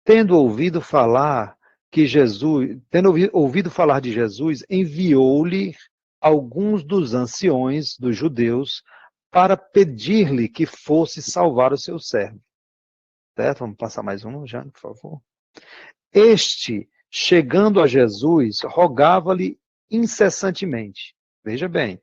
Tendo ouvido falar de Jesus, enviou-lhe alguns dos anciões dos judeus para pedir-lhe que fosse salvar o seu servo. Certo? Vamos passar mais um, Jane, por favor. Este, chegando a Jesus, rogava-lhe incessantemente. Veja bem,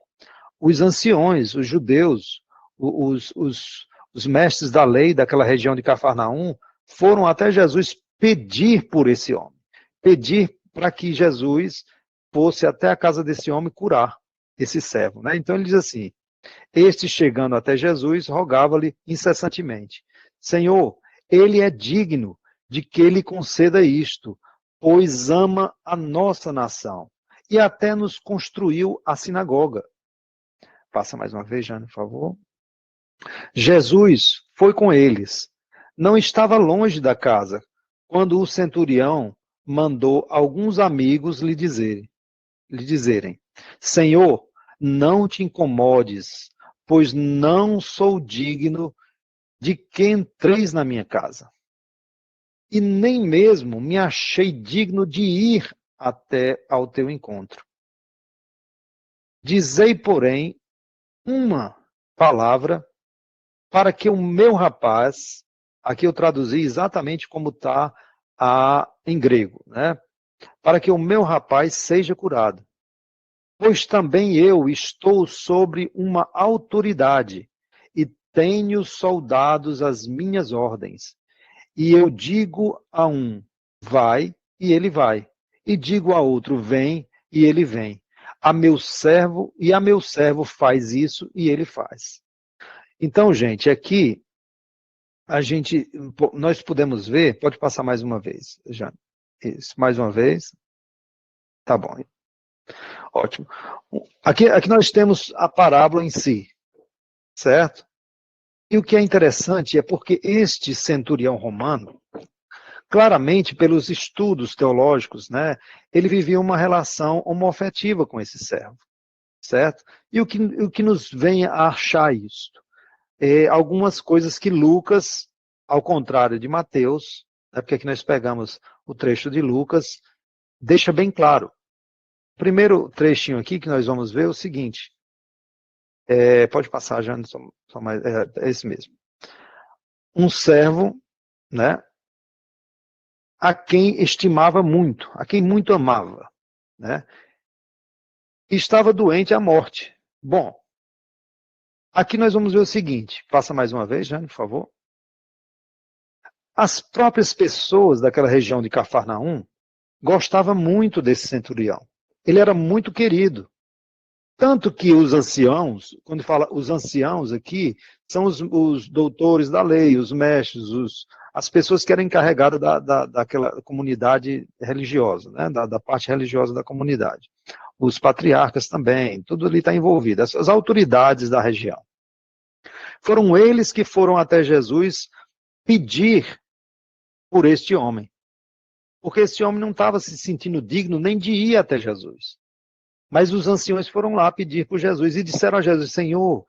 os anciões, os judeus, os mestres da lei daquela região de Cafarnaum, foram até Jesus pedir por esse homem. Pedir para que Jesus fosse até a casa desse homem curar esse servo, né? Então ele diz assim, este chegando até Jesus, rogava-lhe incessantemente, Senhor, ele é digno de que lhe conceda isto, pois ama a nossa nação e até nos construiu a sinagoga. Passa mais uma vez, Jane, por favor. Jesus foi com eles. Não estava longe da casa, quando o centurião mandou alguns amigos lhe dizerem, Senhor, não te incomodes, pois não sou digno de que entreis na minha casa. E nem mesmo me achei digno de ir até ao teu encontro. Dizei, porém, uma palavra para que o meu rapaz, aqui eu traduzi exatamente como está em grego, né? Para que o meu rapaz seja curado. Pois também eu estou sobre uma autoridade e tenho soldados às minhas ordens. E eu digo a um, vai, e ele vai. E digo a outro, vem, e ele vem. A meu servo faz isso, e ele faz. Então, gente, aqui nós podemos ver, pode passar mais uma vez, Jane. Isso, mais uma vez. Tá bom. Ótimo. Aqui nós temos a parábola em si, certo? E o que é interessante é porque este centurião romano, claramente pelos estudos teológicos, né, ele vivia uma relação homoafetiva com esse servo, certo? E o que nos vem a achar isso? Algumas coisas que Lucas, ao contrário de Mateus, né, porque aqui nós pegamos o trecho de Lucas, deixa bem claro. O primeiro trechinho aqui que nós vamos ver é o seguinte, pode passar, já só mais, é esse mesmo. Um servo, né, a quem estimava muito, a quem muito amava, né, estava doente à morte. Bom, aqui nós vamos ver o seguinte, passa mais uma vez, Jane, por favor. As próprias pessoas daquela região de Cafarnaum gostavam muito desse centurião. Ele era muito querido. Tanto que os anciãos, quando fala os anciãos aqui, são os doutores da lei, os mestres, as pessoas que eram encarregadas daquela comunidade religiosa, né? da parte religiosa da comunidade. Os patriarcas também, tudo ali está envolvido, as autoridades da região. Foram eles que foram até Jesus pedir por este homem. Porque esse homem não estava se sentindo digno nem de ir até Jesus. Mas os anciões foram lá pedir por Jesus e disseram a Jesus, Senhor,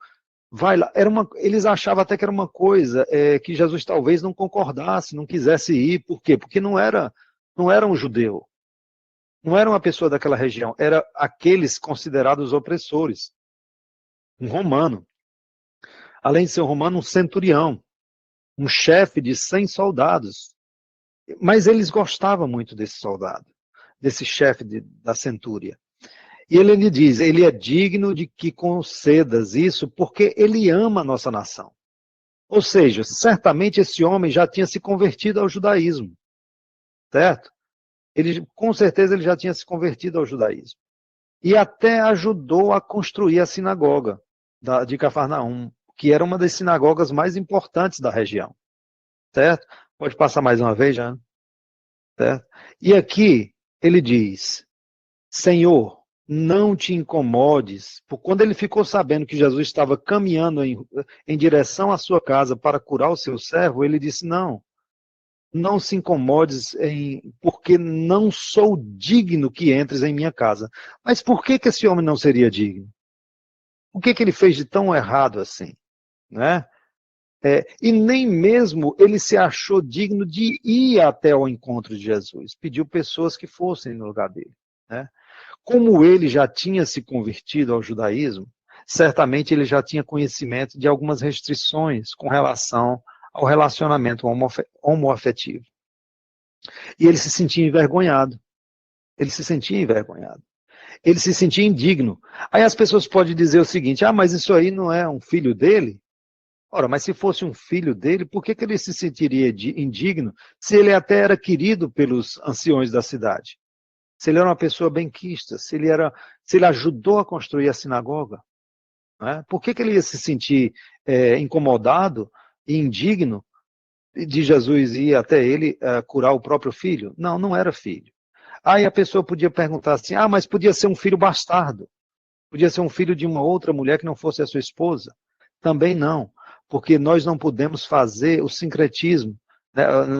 vai lá. Eles achavam até que era uma coisa que Jesus talvez não concordasse, não quisesse ir. Por quê? Porque não era um judeu. Não era uma pessoa daquela região. Era aqueles considerados opressores. Um romano. Além de ser um romano, um centurião. Um chefe de 100 soldados. Mas eles gostavam muito desse soldado. desse chefe da centúria. E ele lhe diz, ele é digno de que concedas isso porque ele ama a nossa nação. Ou seja, certamente esse homem já tinha se convertido ao judaísmo, certo? Com certeza ele já tinha se convertido ao judaísmo. E até ajudou a construir a sinagoga de Cafarnaum, que era uma das sinagogas mais importantes da região, certo? Pode passar mais uma vez, já, certo? E aqui ele diz, Senhor, não te incomodes, porque quando ele ficou sabendo que Jesus estava caminhando em direção à sua casa para curar o seu servo, ele disse, não se incomodes, porque não sou digno que entres em minha casa. Mas por que esse homem não seria digno? O que ele fez de tão errado assim? Né? E nem mesmo ele se achou digno de ir até ao encontro de Jesus. Pediu pessoas que fossem no lugar dele. Né? Como ele já tinha se convertido ao judaísmo, certamente ele já tinha conhecimento de algumas restrições com relação ao relacionamento homoafetivo. E ele se sentia envergonhado. Ele se sentia envergonhado. Ele se sentia indigno. Aí as pessoas podem dizer o seguinte, mas isso aí não é um filho dele? Ora, mas se fosse um filho dele, por que ele se sentiria indigno se ele até era querido pelos anciões da cidade? Se ele era uma pessoa benquista, se ele ajudou a construir a sinagoga, né? Por que ele ia se sentir incomodado e indigno de Jesus ir até ele curar o próprio filho? Não era filho. Aí a pessoa podia perguntar assim, mas podia ser um filho bastardo, podia ser um filho de uma outra mulher que não fosse a sua esposa? Também não, porque nós não podemos fazer o sincretismo,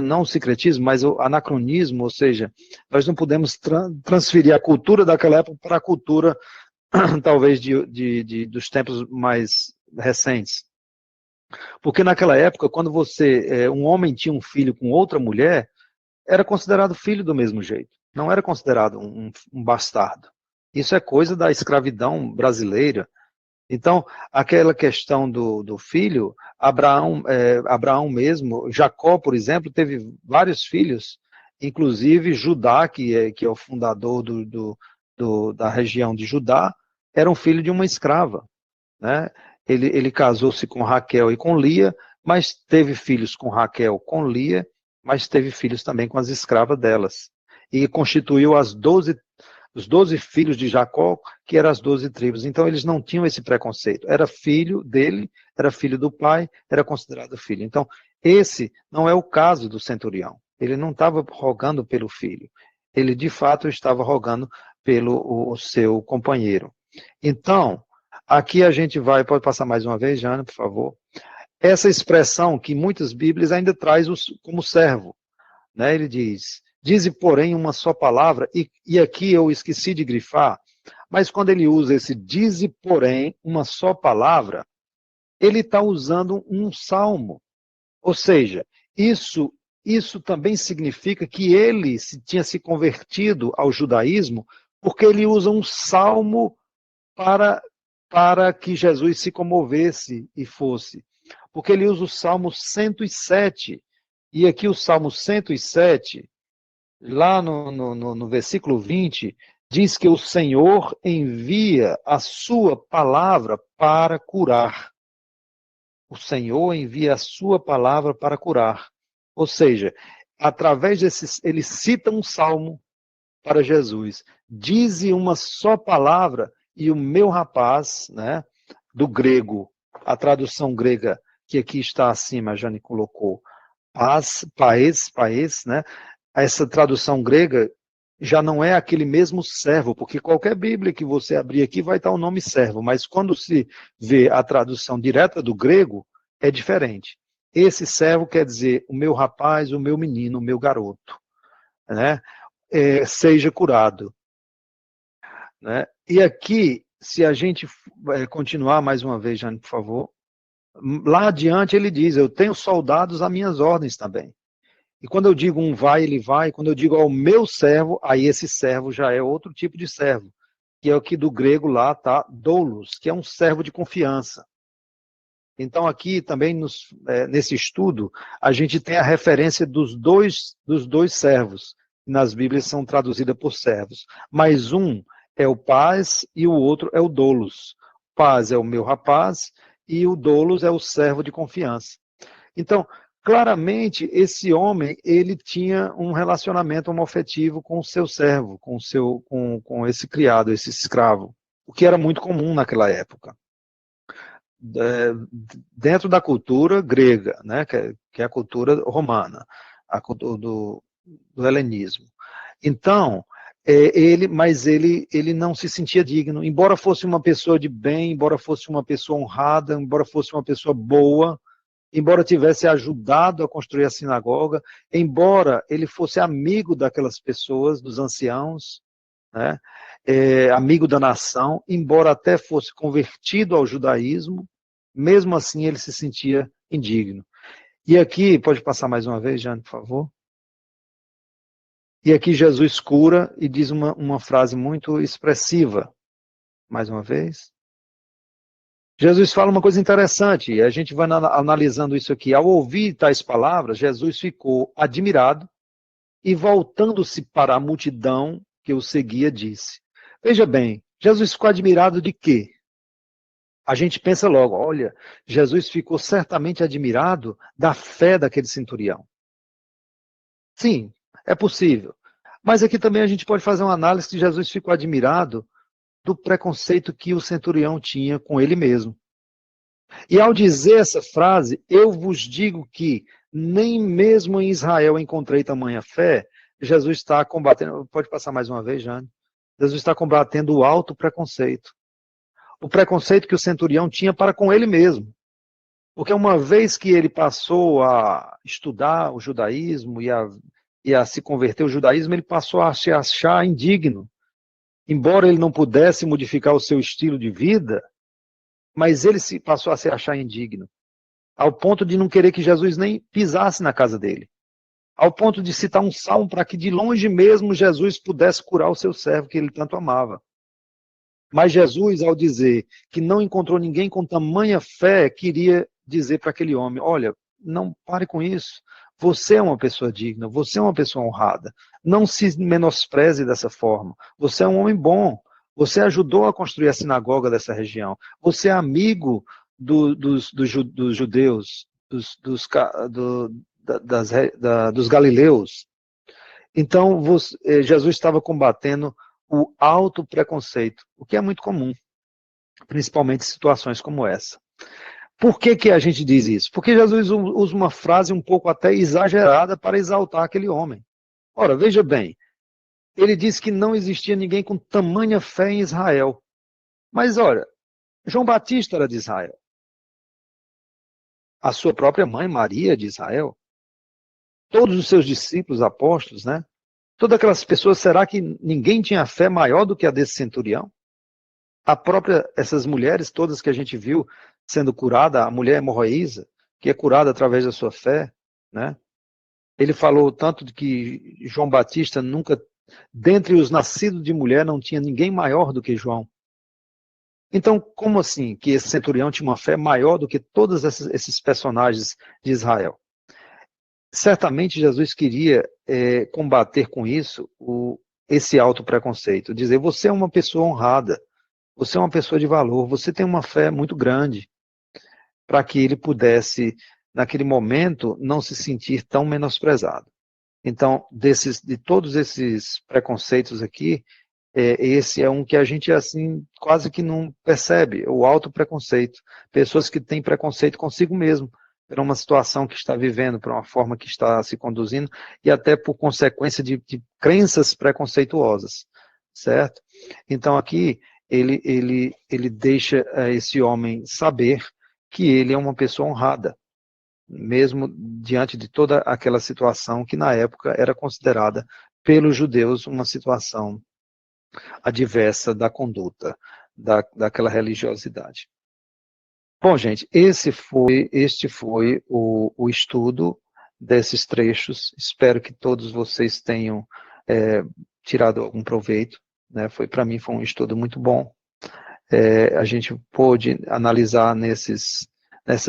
não o sincretismo, mas o anacronismo, ou seja, nós não podemos transferir a cultura daquela época para a cultura, talvez, dos tempos mais recentes. Porque naquela época, quando um homem tinha um filho com outra mulher, era considerado filho do mesmo jeito, não era considerado um bastardo. Isso é coisa da escravidão brasileira. Então, aquela questão do filho, Abraão mesmo, Jacó, por exemplo, teve vários filhos, inclusive Judá, que é o fundador da região de Judá, era um filho de uma escrava. Né? Ele casou-se com Raquel e com Lia, mas teve filhos com Raquel, com Lia, mas teve filhos também com as escravas delas. E constituiu os 12 filhos de Jacó, que eram as 12 tribos. Então, eles não tinham esse preconceito. Era filho dele, era filho do pai, era considerado filho. Então, esse não é o caso do centurião. Ele não estava rogando pelo filho. Ele, de fato, estava rogando pelo o seu companheiro. Então, aqui a gente pode passar mais uma vez, Jana, por favor. Essa expressão que muitas Bíblias ainda traz como servo. Né? Ele diz... Dize, porém, uma só palavra, e aqui eu esqueci de grifar, mas quando ele usa esse dize, porém, uma só palavra, ele está usando um salmo. Ou seja, isso também significa que ele tinha se convertido ao judaísmo, porque ele usa um salmo para que Jesus se comovesse e fosse. Porque ele usa o Salmo 107, e aqui o Salmo 107... Lá no versículo 20, diz que o Senhor envia a sua palavra para curar. O Senhor envia a sua palavra para curar. Ou seja, através ele cita um salmo para Jesus. Dize uma só palavra e o meu rapaz, né, do grego, a tradução grega que aqui está acima, a Jane colocou, paes, né? Essa tradução grega já não é aquele mesmo servo, porque qualquer Bíblia que você abrir aqui vai estar o nome servo, mas quando se vê a tradução direta do grego, é diferente. Esse servo quer dizer o meu rapaz, o meu menino, o meu garoto, né? Seja curado. Né? E aqui, se a gente continuar mais uma vez, Jane, por favor, lá adiante ele diz, eu tenho soldados às minhas ordens também. E quando eu digo um vai, ele vai. Quando eu digo ao meu servo, aí esse servo já é outro tipo de servo. Que é o que do grego lá está doulos, que é um servo de confiança. Então aqui também, nesse estudo, a gente tem a referência dos dois servos. nas Bíblias são traduzidas por servos. Mas um é o paz e o outro é o doulos. Paz é o meu rapaz e o doulos é o servo de confiança. Então, claramente, esse homem, ele tinha um relacionamento homoafetivo com o seu servo, com esse criado, esse escravo, o que era muito comum naquela época. Dentro da cultura grega, né, que é a cultura romana, a cultura do helenismo. Então, mas ele não se sentia digno, embora fosse uma pessoa de bem, embora fosse uma pessoa honrada, embora fosse uma pessoa boa, embora tivesse ajudado a construir a sinagoga, embora ele fosse amigo daquelas pessoas, dos anciãos, né, amigo da nação, embora até fosse convertido ao judaísmo, mesmo assim ele se sentia indigno. E aqui, pode passar mais uma vez, Jane, por favor? E aqui Jesus cura e diz uma frase muito expressiva. Mais uma vez. Jesus fala uma coisa interessante, e a gente vai analisando isso aqui. Ao ouvir tais palavras, Jesus ficou admirado e, voltando-se para a multidão que o seguia, disse: Veja bem, Jesus ficou admirado de quê? A gente pensa logo, olha, Jesus ficou certamente admirado da fé daquele centurião. Sim, é possível. Mas aqui também a gente pode fazer uma análise que Jesus ficou admirado do preconceito que o centurião tinha com ele mesmo. E ao dizer essa frase, eu vos digo que nem mesmo em Israel encontrei tamanha fé, Jesus está combatendo, pode passar mais uma vez, Jane? Jesus está combatendo o alto preconceito. O preconceito que o centurião tinha para com ele mesmo. Porque uma vez que ele passou a estudar o judaísmo e a se converter ao judaísmo, ele passou a se achar indigno. Embora ele não pudesse modificar o seu estilo de vida, mas ele passou a se achar indigno, ao ponto de não querer que Jesus nem pisasse na casa dele, ao ponto de citar um salmo para que de longe mesmo Jesus pudesse curar o seu servo que ele tanto amava. Mas Jesus, ao dizer que não encontrou ninguém com tamanha fé, queria dizer para aquele homem, olha, não pare com isso, você é uma pessoa digna, você é uma pessoa honrada, não se menospreze dessa forma, você é um homem bom, você ajudou a construir a sinagoga dessa região, você é amigo dos judeus, dos galileus. Então, Jesus estava combatendo o alto preconceito, o que é muito comum, principalmente em situações como essa. Por que a gente diz isso? Porque Jesus usa uma frase um pouco até exagerada para exaltar aquele homem. Ora, veja bem, ele disse que não existia ninguém com tamanha fé em Israel. Mas olha, João Batista era de Israel. A sua própria mãe, Maria, de Israel. Todos os seus discípulos, apóstolos, né? Todas aquelas pessoas, será que ninguém tinha fé maior do que a desse centurião? Essas mulheres todas que a gente viu sendo curada, a mulher hemorroísa, que é curada através da sua fé, né? Ele falou tanto de que João Batista nunca, dentre os nascidos de mulher, não tinha ninguém maior do que João. Então, como assim que esse centurião tinha uma fé maior do que todos esses personagens de Israel? Certamente Jesus queria combater com isso esse alto preconceito, dizer, você é uma pessoa honrada, você é uma pessoa de valor, você tem uma fé muito grande, para que ele pudesse, naquele momento, não se sentir tão menosprezado. Então, de todos esses preconceitos aqui, esse é um que a gente, assim, quase que não percebe, o alto preconceito. Pessoas que têm preconceito consigo mesmo, por uma situação que está vivendo, por uma forma que está se conduzindo, e até por consequência de crenças preconceituosas, certo? Então, aqui, ele deixa esse homem saber que ele é uma pessoa honrada, mesmo diante de toda aquela situação que na época era considerada pelos judeus uma situação adversa da conduta, daquela religiosidade. Bom, gente, este foi o estudo desses trechos. Espero que todos vocês tenham tirado algum proveito, né? Para mim foi um estudo muito bom. A gente pôde analisar nessas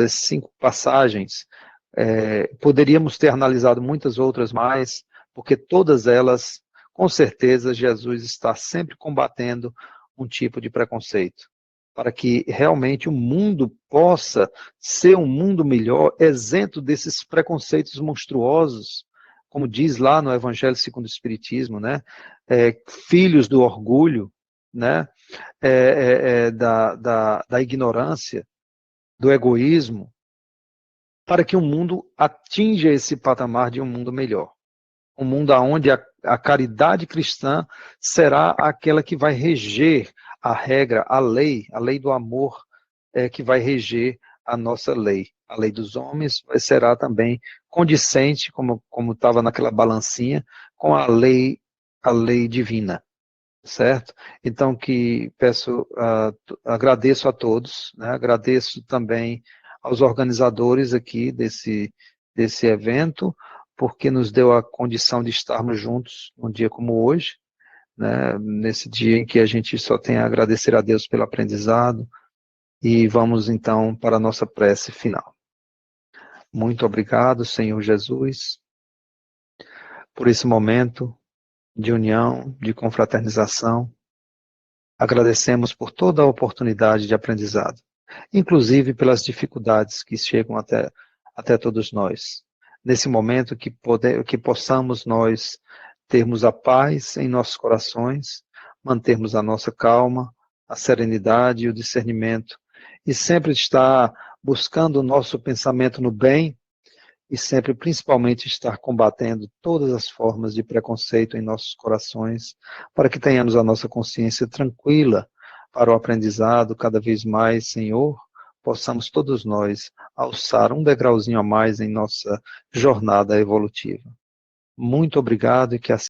5 passagens, poderíamos ter analisado muitas outras mais, porque todas elas, com certeza, Jesus está sempre combatendo um tipo de preconceito, para que realmente o mundo possa ser um mundo melhor, isento desses preconceitos monstruosos, como diz lá no Evangelho segundo o Espiritismo, né? Filhos do orgulho, né? Da ignorância, do egoísmo, para que o mundo atinja esse patamar de um mundo melhor. Um mundo onde a caridade cristã será aquela que vai reger a regra, a lei do amor, que vai reger a nossa lei. A lei dos homens será também condicente, como estava naquela balancinha, com a lei divina, certo? Então, agradeço a todos, né? Agradeço também aos organizadores aqui desse evento, porque nos deu a condição de estarmos juntos num dia como hoje, né? Nesse dia em que a gente só tem a agradecer a Deus pelo aprendizado, e vamos então para a nossa prece final. Muito obrigado, Senhor Jesus, por esse momento de união, de confraternização. Agradecemos por toda a oportunidade de aprendizado, inclusive pelas dificuldades que chegam até todos nós. Nesse momento que possamos nós termos a paz em nossos corações, mantermos a nossa calma, a serenidade e o discernimento, e sempre estar buscando o nosso pensamento no bem, e sempre, principalmente, estar combatendo todas as formas de preconceito em nossos corações, para que tenhamos a nossa consciência tranquila para o aprendizado cada vez mais, Senhor, possamos todos nós alçar um degrauzinho a mais em nossa jornada evolutiva. Muito obrigado e que assim